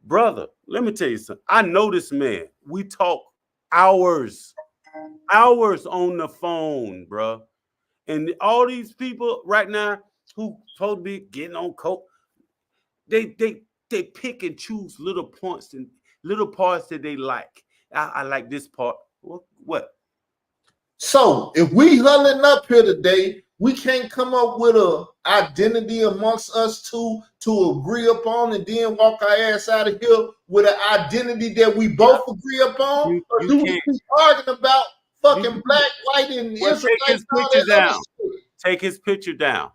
Brother, let me tell you something. I know this man. We talk hours on the phone, bro. And all these people right now who supposed to be getting on coke, they pick and choose little points and little parts that they like. I like this part. What? So if we huddling up here today, we can't come up with a identity amongst us two to agree upon and then walk our ass out of here with an identity that we both agree upon? You or do we keep arguing about fucking black, white, and Israelites? Take his picture down. Take his picture down.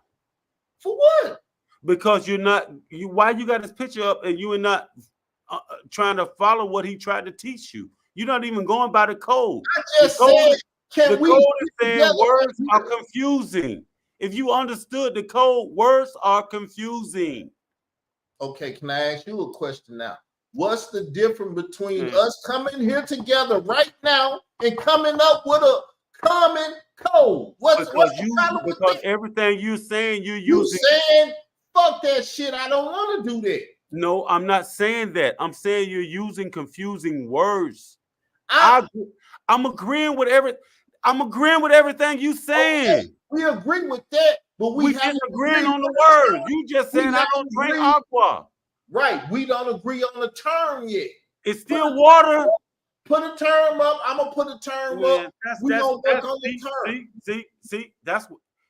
For what? Because you're not. Why you got his picture up and you are not trying to follow what he tried to teach you? You're not even going by the code. I just said, the code is saying words are confusing. If you understood the code, words are confusing. Okay, can I ask you a question now? What's the difference between us coming here together right now and coming up with a common code? What's the problem with because everything you're saying, you're you using. saying, fuck that shit, I don't want to do that. No, I'm not saying that. I'm saying you're using confusing words. I'm agreeing with everything you saying. Okay, we agree with that, but we just agreeing on the words. You just saying I don't drink aqua. Right, we don't agree on the term yet. It's still water. Put a term up. I'm gonna put a term Man, up. We gonna work on the term. see, that's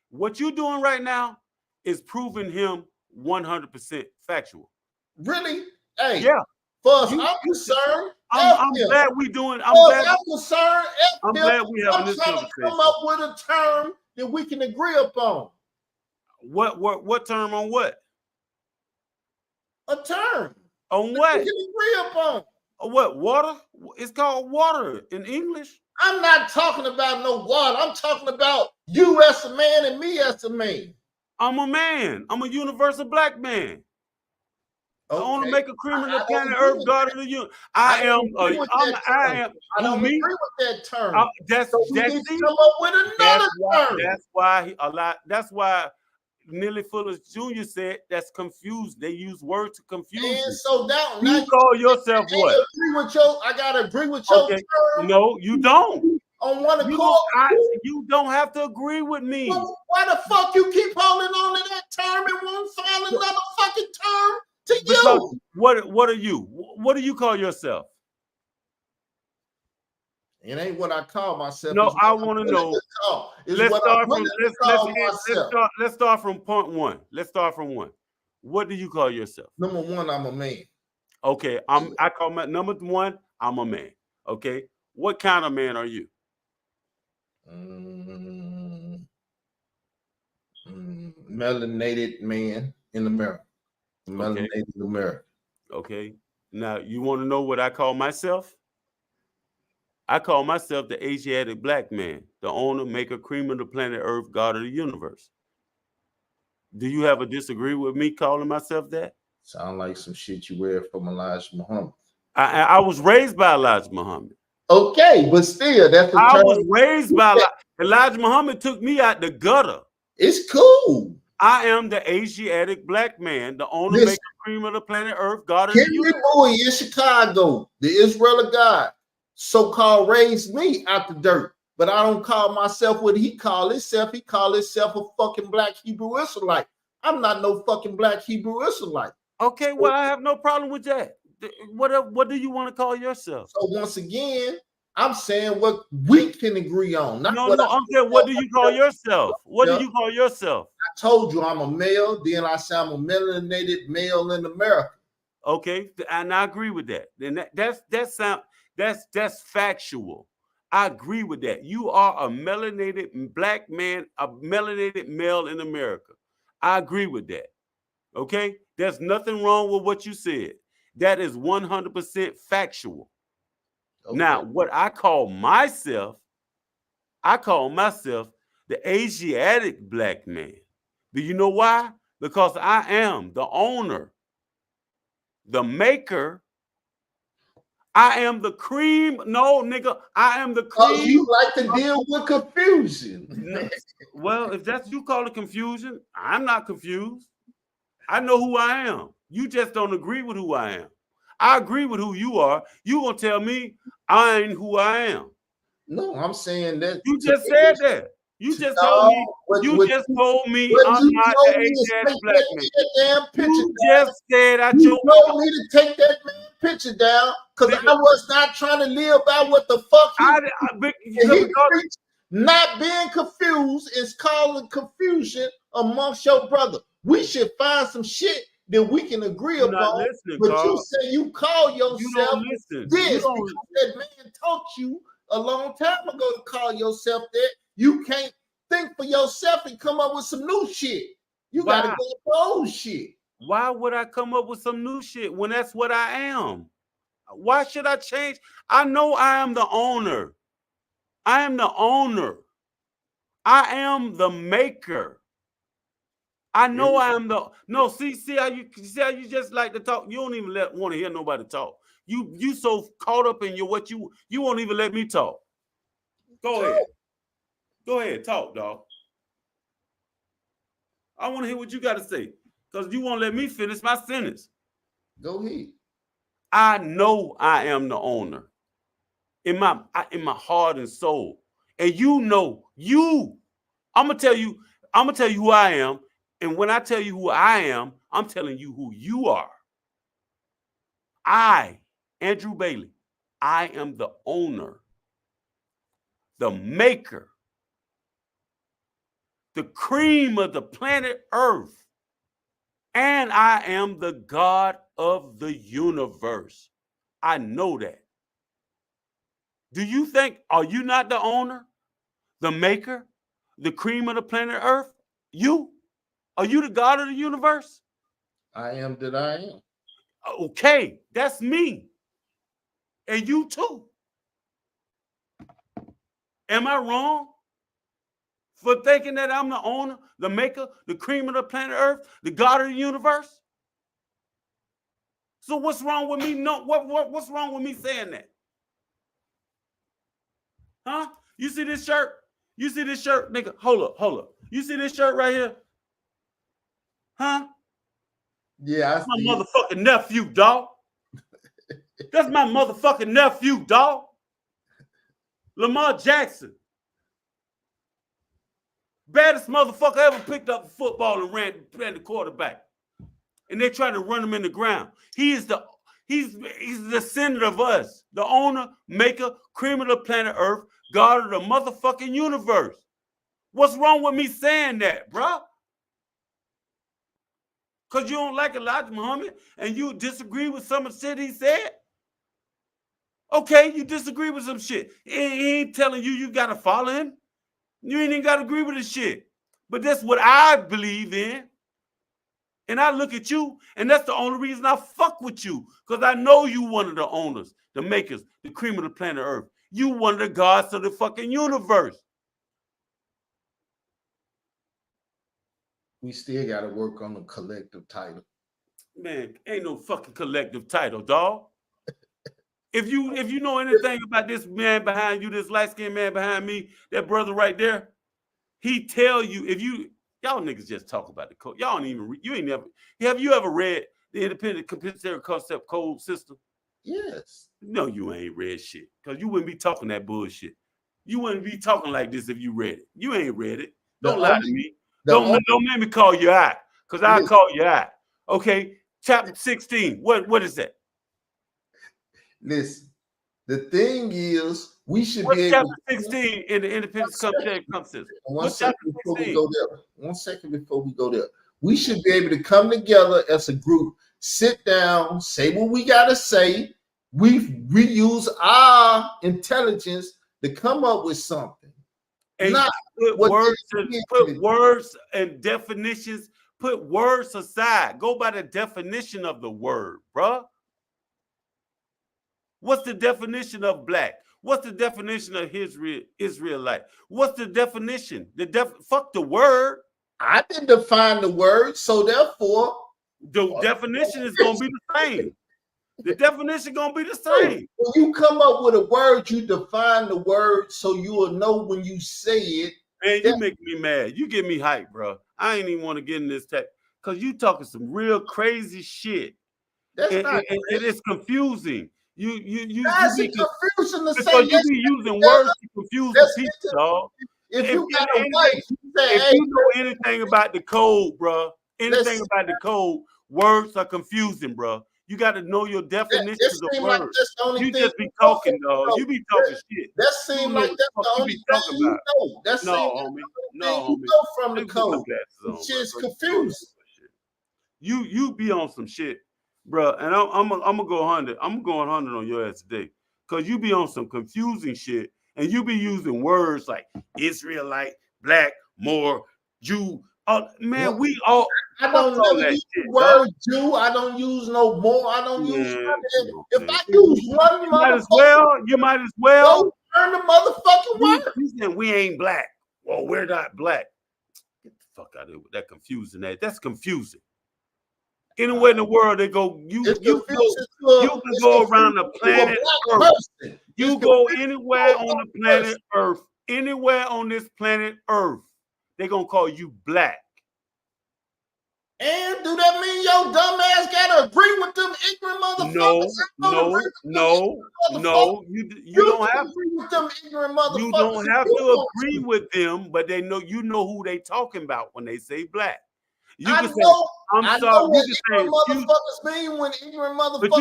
what you're doing right now is proving him 100% factual. Really? Hey, Yeah, for us, you, I'm you concerned. I'm F him. glad we doing. I'm concerned. F I'm him. glad we having I'm this trying to conversation. come up with a term that we can agree upon. What term on what? A term. On that what? we can agree upon. What? Water? It's called water in English. I'm not talking about no water. I'm talking about you as a man and me as a man. I'm a man. I'm a universal black man. Okay. I want to make a criminal I planet don't agree Earth with God that. of the universe. I I don't am. agree with that term. I don't me? agree with that term. That's So we that's need to see, come up with another term. that's why he, a lot. That's why Nelly Fuller Jr. said that's confused. They use words to confuse And you. so now You call yourself what? I gotta agree with your Okay. term No, you don't. on one You accord. you don't have to agree with me. Well, why the fuck you keep holding on to that term and won't find another fucking term to Because use? what are you? What do you call yourself? It ain't what I call myself. No, I want to know. Let's start from point one. Let's start from one. What do you call yourself? Number one, I'm a man. Okay, I call my number one. I'm a man. Okay, what kind of man are you? Melanated man in America. Melanated America. Okay. Now you want to know what I call myself? I call myself the Asiatic black man, the owner, maker, cream of the planet Earth, God of the universe. Do you ever disagree with me calling myself that? Sound like some shit you read from Elijah Muhammad. I was raised by Elijah Muhammad. Okay, but still, that's the I term. was raised by Elijah Muhammad. Took me out the gutter. It's cool. I am the Asiatic black man, the owner, maker, cream of the planet Earth, God of the universe. Henry Bowie in Chicago, the Israeli God, so-called raised me out the dirt. But I don't call myself what he call himself. He call himself a fucking black Hebrew Israelite. I'm not no fucking black Hebrew Israelite. Okay, well, I have no problem with that. What do you want to call yourself? So once again, I'm saying what we can agree on. I'm saying, what do you call yourself? What do you call yourself? I told you I'm a male. Then I say I'm a melanated male in America. Okay, and I agree with that. Then that's factual. I agree with that. You are a melanated black man, a melanated male in America. I agree with that. Okay, there's nothing wrong with what you said. That is 100% factual. Okay. Now, what I call myself the Asiatic black man. Do you know why? Because I am the owner, the maker. I am the cream. No, nigga, I am the cream. You like to deal with confusion. Well, if that's you call it confusion, I'm not confused. I know who I am. You just don't agree with who I am. I agree with who you are. You gonna tell me I ain't who I am. No, I'm saying that you just said that. You just told me. You just told me I'm not the Asiatic black man. You just said I you told me to take that man picture down because I was not trying to live by what the fuck he preached. Not being confused is causing confusion amongst your brother. We should find some shit that we can agree upon. But Carl, you say you call yourself this because that man taught you a long time ago to call yourself that. You can't think for yourself and come up with some new shit. You got to go with old shit. Why would I come up with some new shit when that's what I am? Why should I change? I know I am the owner. I am the owner. I am the maker. I know I am the see how you just like to talk. You don't even want to hear nobody talk. You so caught up in you won't even let me talk. Go ahead. Go ahead, talk, dog. I want to hear what you got to say because you won't let me finish my sentence. Go ahead. I know I am the owner in my heart and soul, and you know you. I'm gonna tell you who I am, and when I tell you who I am, I'm telling you who you are. I, Andrew Bailey, I am the owner, the maker, the cream of the planet Earth, and I am the God of the universe. I know that. Do you think, are you not the owner, the maker, the cream of the planet Earth? You? Are you the God of the universe? I am that I am. Okay, that's me. And you too. Am I wrong for thinking that I'm the owner, the maker, the cream of the planet Earth, the God of the universe? So what's wrong with me? No, what's wrong with me saying that? Huh? You see this shirt? You see this shirt, nigga? Hold up. You see this shirt right here? Huh? Yeah, That's my motherfucking nephew, dog. That's my motherfucking nephew, dog. Lamar Jackson. Baddest motherfucker ever picked up the football and ran the quarterback. And they try to run him in the ground. He's the descendant of us, the owner, maker, cream of the planet Earth, God of the motherfucking universe. What's wrong with me saying that, bro? Because you don't like Elijah Muhammad and you disagree with some of the shit he said? Okay, you disagree with some shit. He ain't telling you got to follow him. You ain't even got to agree with his shit. But that's what I believe in. And I look at you, and that's the only reason I fuck with you. Because I know you one of the owners, the makers, the cream of the planet Earth. You one of the gods of the fucking universe. We still got to work on the collective title. Man, ain't no fucking collective title, dog. If you know anything about this man behind you, this light-skinned man behind me, that brother right there, he tell you, if you, y'all niggas just talk about the code. Y'all don't even read, you ain't never, have you ever read the Independent Compensatory Concept Code System? Yes. No, you ain't read shit. Because you wouldn't be talking that bullshit. You wouldn't be talking like this if you read it. You ain't read it. Don't lie to me. Don't make me call you out. Because I'll call you out. Okay, chapter 16. What is that? Listen, the thing is, we should What's be able chapter 16 in the Independent Compensatory Concept? One second before we go there. 1 second before we go there. We should be able to come together as a group, sit down, say what we got to say. We use our intelligence to come up with something. And not put words and definitions, put words aside. Go by the definition of the word, bruh. What's the definition of black? What's the definition of Israelite? What's the definition? Fuck the word. I didn't define the word, so therefore the definition is gonna be the same. The definition gonna be the same. When you come up with a word, you define the word so you will know when you say it. Man, you make me mad. You get me hype, bro. I ain't even want to get in this tech because you talking some real crazy shit. That's and it's confusing. You That's confusing to say. Because you be using words to confuse the people, dog. If you know anything about the code, bro, anything about the code, words are confusing, bro. You got to know your definitions of words. You just be talking, dog. You be talking shit. That seems like that's the only thing you know. That's no, homie. No, homie. You know from the code. Shit's confusing. You be on some shit, bro. And I'm gonna go 100. I'm going 100 on your ass today, cause you be on some confusing shit, and you be using words like Israelite, black, Moor, Jew. Man, we all. I don't never use the word Jew. I don't use no more. I don't use. If I use one, you might as well. Go learn the motherfucking word. You saying we ain't black? Well, we're not black. Get the fuck out of here with that confusing. That's confusing. Anywhere in the world they go, you can go around the planet Earth. You go anywhere on the planet Earth. Anywhere on this planet Earth, they're gonna call you black. And do that mean your dumb ass gotta agree with them ignorant motherfuckers? No. You don't have to agree with them ignorant motherfuckers. You don't have to agree with them, but you know who they talking about when they say black. You I can say, know. I'm I sorry. know what You can say, ignorant motherfuckers mean when ignorant motherfuckers. but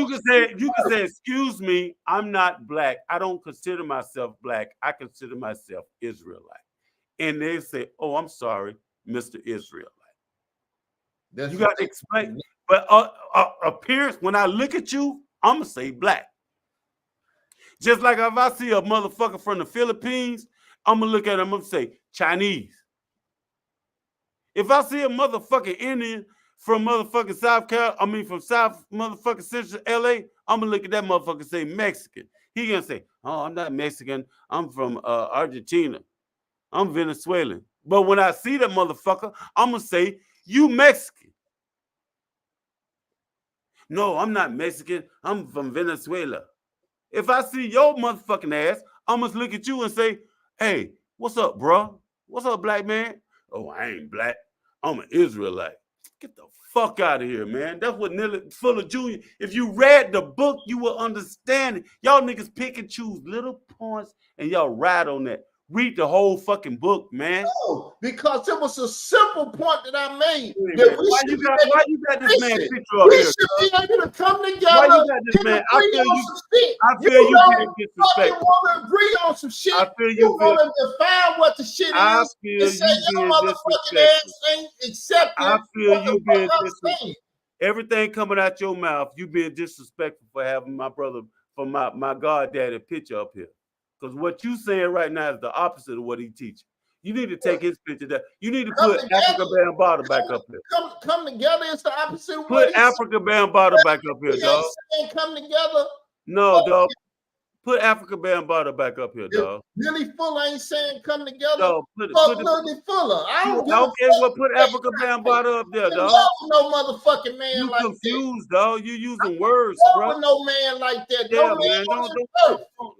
you can say, excuse me, I'm not black. I don't consider myself black. I consider myself Israelite. And they say, oh, I'm sorry, Mr. Israelite. That's You what got to explain. But appearance, when I look at you, I'm going to say black. Just like if I see a motherfucker from the Philippines, I'm going to look at him and say Chinese. If I see a motherfucking Indian from motherfucking from South motherfucking Central LA, I'm going to look at that motherfucker and say Mexican. He going to say, oh, I'm not Mexican. I'm from Argentina. I'm Venezuelan. But when I see that motherfucker, I'm going to say, you Mexican. No, I'm not Mexican. I'm from Venezuela. If I see your motherfucking ass, I'm going to look at you and say, hey, what's up, bro? What's up, black man? Oh, I ain't black. I'm an Israelite. Get the fuck out of here, man. That's what Nelly Fuller Jr. If you read the book, you will understand it. Y'all niggas pick and choose little points and y'all ride on that. Read the whole fucking book, man. No, because it was a simple point that I made. Why you got this man picture up we here? should be able to come together. Why you got this man? I feel you being disrespectful. Want to agree on some shit. I feel you want to define what the shit I is. feel And say you your being motherfucking ass disrespectful. ain't accepting. I feel what you the being fuck I'm disrespectful. saying. Everything coming out your mouth, you being disrespectful for having my brother, for my goddaddy picture up here. Because what you saying right now is the opposite of what he teaches. You need to take his picture down. You need to put Africa Bambaataa back up here. Come together is the opposite of Put what Africa Bambaataa back up here, dog. Come together. No, dog. Put Africa Bambaataa back up here, dog. Nelly Fuller ain't saying come together. Dog, Fuck Nelly Fuller. I don't give a fuck. Well, put Africa Bambaataa up there, dog. No motherfucking man you like confused, that. dog. You using words, bro. With no man like that. Yeah, no man.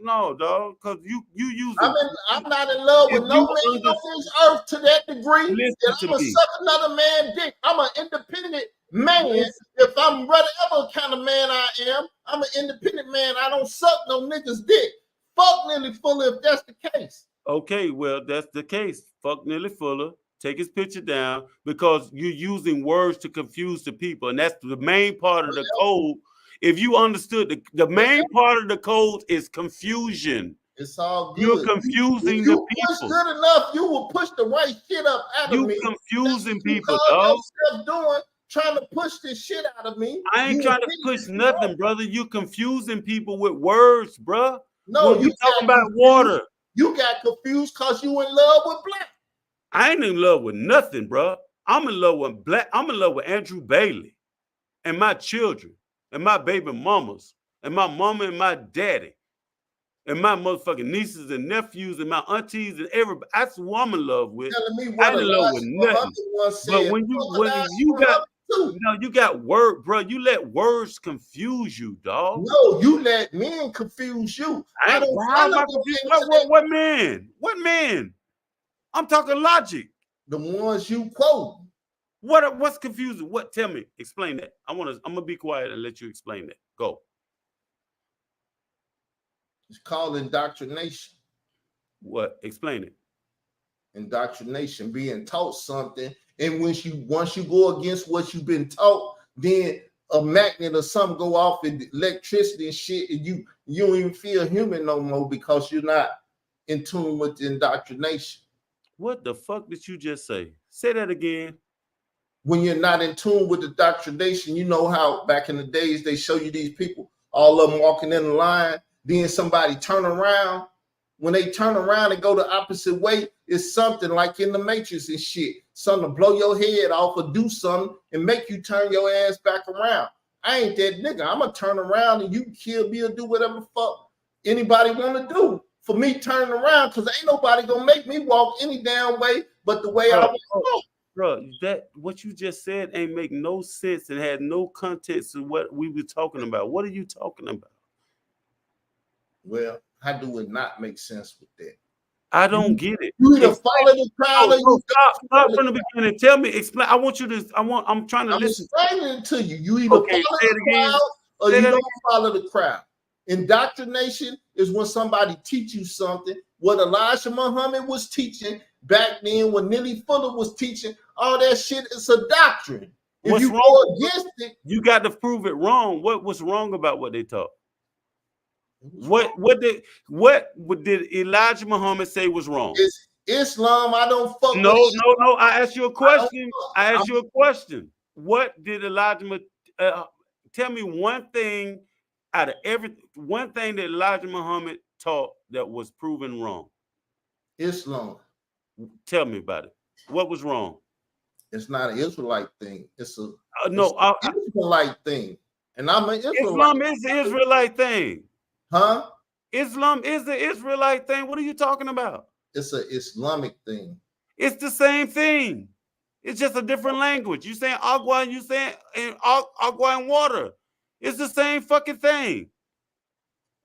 No, dog. Because you using. I'm not in love with no man on this earth to that degree. Listen to I'm gonna me. suck another man's dick. I'm an independent man. If I'm whatever kind of man I am, I'm an independent man. I don't suck no nigga's dick. Fuck Nelly Fuller if that's the case. Okay, well, that's the case. Fuck Nelly Fuller. Take his picture down because you're using words to confuse the people. And that's the main part of the code. If you understood the main part of the code is confusion. It's all good. You're confusing the people. Push good enough, you will push the right shit up out of me. You confusing people, dog. Trying to push this shit out of me. I ain't trying to push nothing, brother. You confusing people with words, bro. No, you talking about water. You got confused because you in love with black. I ain't in love with nothing, bro. I'm in love with black. I'm in love with Andrew Bailey and my children and my baby mamas and my mama and my daddy and my motherfucking nieces and nephews and my aunties and everybody. That's who I'm in love with. I ain't in love with nothing. But when you got word, bro, you let words confuse you, dog. No, you let men confuse you. What man? What man? I'm talking logic. The ones you quote. What's confusing? What? Tell me. Explain that. I'm gonna be quiet and let you explain that. Go. It's called indoctrination. What? Explain it. Indoctrination, being taught something, and once you go against what you've been taught, then a magnet or something go off and electricity and shit, and you don't even feel human no more because you're not in tune with the indoctrination. What the fuck did you just say? Say that again. When you're not in tune with the indoctrination, you know how back in the days they show you these people, all of them walking in the line, then somebody turn around. When they turn around and go the opposite way, it's something like in the Matrix and shit. Something to blow your head off or do something and make you turn your ass back around. I ain't that nigga. I'm going to turn around and you can kill me or do whatever the fuck anybody want to do. For me turning around, because ain't nobody going to make me walk any damn way but the way I want to walk. Bro, that what you just said ain't make no sense and had no context to what we were talking about. What are you talking about? Well, how do it not make sense with that? I don't get it. You either follow the crowd or you stop from the beginning. Tell me, explain. I want you to. I'm trying to listen. I'm explaining it to you. You either follow the crowd or you don't follow the crowd. Indoctrination is when somebody teach you something. What Elijah Muhammad was teaching back then, when Nelly Fuller was teaching, all that shit is a doctrine. If What's you wrong? go against it, You got to prove it wrong. What's wrong about what they taught? wrong. What did Elijah Muhammad say was wrong? It's Islam. I don't fuck No, with no. I asked you a question. I asked I'm- you a question. What did Elijah tell me one thing out of one thing that Elijah Muhammad taught that was proven wrong? Islam. Tell me about it. What was wrong? It's not an Israelite thing. It's a No, Israelite thing. And I'm an Israelite. Islam is the Israelite thing. Huh? Islam is the Israelite thing. What are you talking about? It's an Islamic thing. It's the same thing. It's just a different language. You saying agua and you saying agua and water. It's the same fucking thing.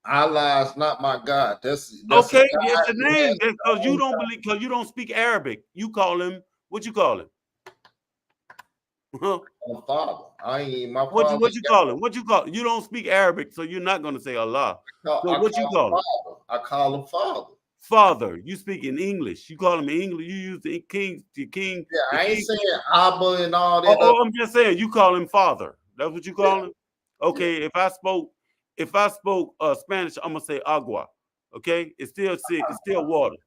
Allah is not my God. That's Okay, it's the name. Because you don't believe, because you don't speak Arabic. You call him, what you call him? My father. I ain't my What father. you call him? What you call him? You don't speak Arabic, so you're not going to say Allah. So what you call him? I call him father. Father. You speak in English. You call him in English. You use the king. Yeah, I ain't saying Abba and all that. Oh, I'm just saying you call him father. That's what you call him. Okay, if I spoke Spanish, I'm gonna say agua. Okay, it's still sick. It's still water.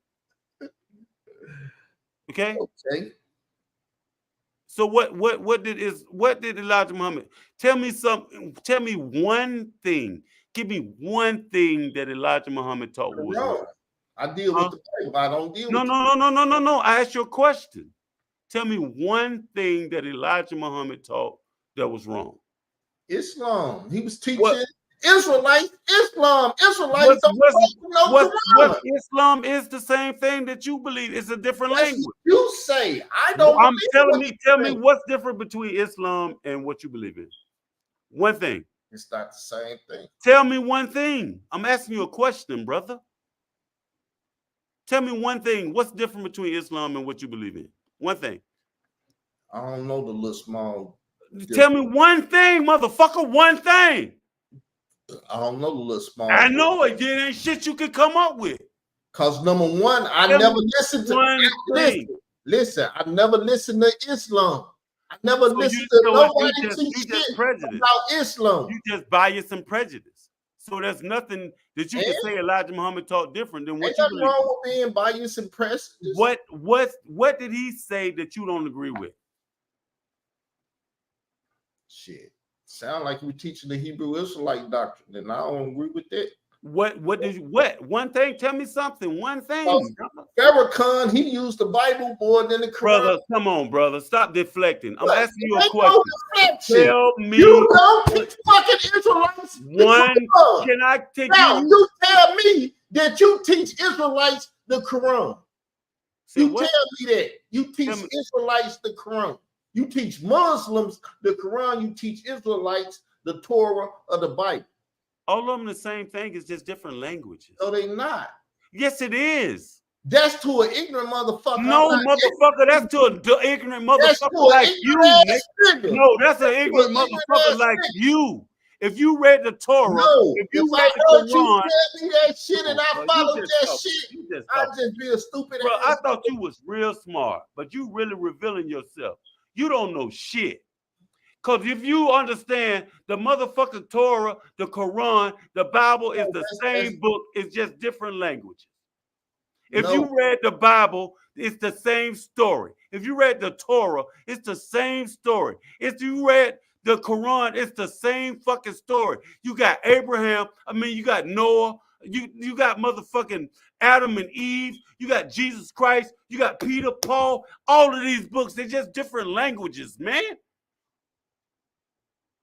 Okay. Okay. So what did Elijah Muhammad tell me something? Tell me one thing. Give me one thing that Elijah Muhammad taught was wrong. I deal with the Bible. I don't deal with No. I asked you a question. Tell me one thing that Elijah Muhammad taught that was wrong. Islam. He was teaching Israelites Islam. Israelites what Islam is the same thing that you believe. It's a different language. You say I don't. I'm tell me what's different between Islam and what you believe in. One thing. It's not the same thing. Tell me one thing. I'm asking you a question, brother. Tell me one thing. What's different between Islam and what you believe in? One thing. I don't know the little small. Tell me one thing, motherfucker. One thing. I don't know the little small. I know it. There ain't shit you can come up with. Cause number one, I never listened to listen. I never listened to Islam. I never listened to nobody teach shit about Islam. You just bias and prejudice. So there's nothing that you can say Elijah Muhammad taught different than what you believe. Wrong with being biased and prejudice. What did he say that you don't agree with? Shit. Sound like you were teaching the Hebrew Israelite doctrine, and I don't agree with that. What one thing? Tell me something. One thing. Farrakhan, he used the Bible more than the Quran. Brother, come on, brother. Stop deflecting. I'm asking you a question. Tell me. You don't teach fucking Israelites. Can I take you tell me that you teach Israelites the Quran. Tell me that. You teach Israelites the Quran. You teach Muslims the Quran. You teach Israelites the Torah or the Bible. All of them the same thing. It's just different languages. No, they not. Yes, it is. That's to an ignorant motherfucker. No, motherfucker, that's to an ignorant motherfucker like you. No, that's an ignorant motherfucker like you. If you read the Torah, if you read the Quran, you tell me that shit and I followed that shit, I'll just be a stupid bro, I thought you was real smart, but you really revealing yourself. You don't know shit. Because if you understand the motherfucking Torah, the Quran, the Bible is the same book, it's just different languages. If you read the Bible, it's the same story. If you read the Torah, it's the same story. If you read the Quran, it's the same fucking story. You got Abraham, you got Noah, you got motherfucking Adam and Eve, you got Jesus Christ, you got Peter, Paul, all of these books, they're just different languages, man.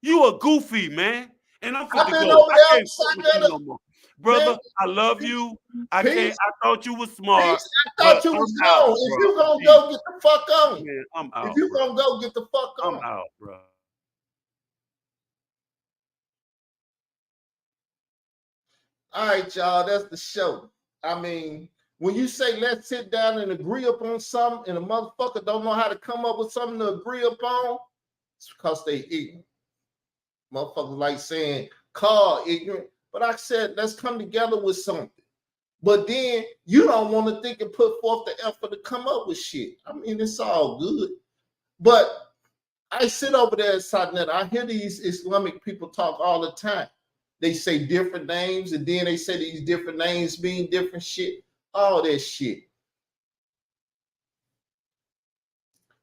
You a goofy, man. And I'm finna go. I can't fuck with you no more. Brother, man, I love you. I thought you was smart. I thought you was smart. If you gonna go get the fuck on. Man, I'm out. If you gonna go get the fuck on. I'm out, bro. All right, y'all. That's the show. I mean, when you say let's sit down and agree upon something, and a motherfucker don't know how to come up with something to agree upon, it's because they ignorant. Motherfuckers like saying call ignorant, but I said let's come together with something. But then you don't want to think and put forth the effort to come up with shit. I mean, it's all good. But I sit over there at Satnet. I hear these Islamic people talk all the time. They say different names, and then they say these different names mean different shit. All that shit.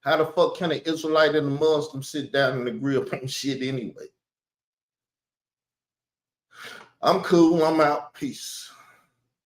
How the fuck can an Israelite and a Muslim sit down and agree upon shit anyway? I'm cool. I'm out. Peace.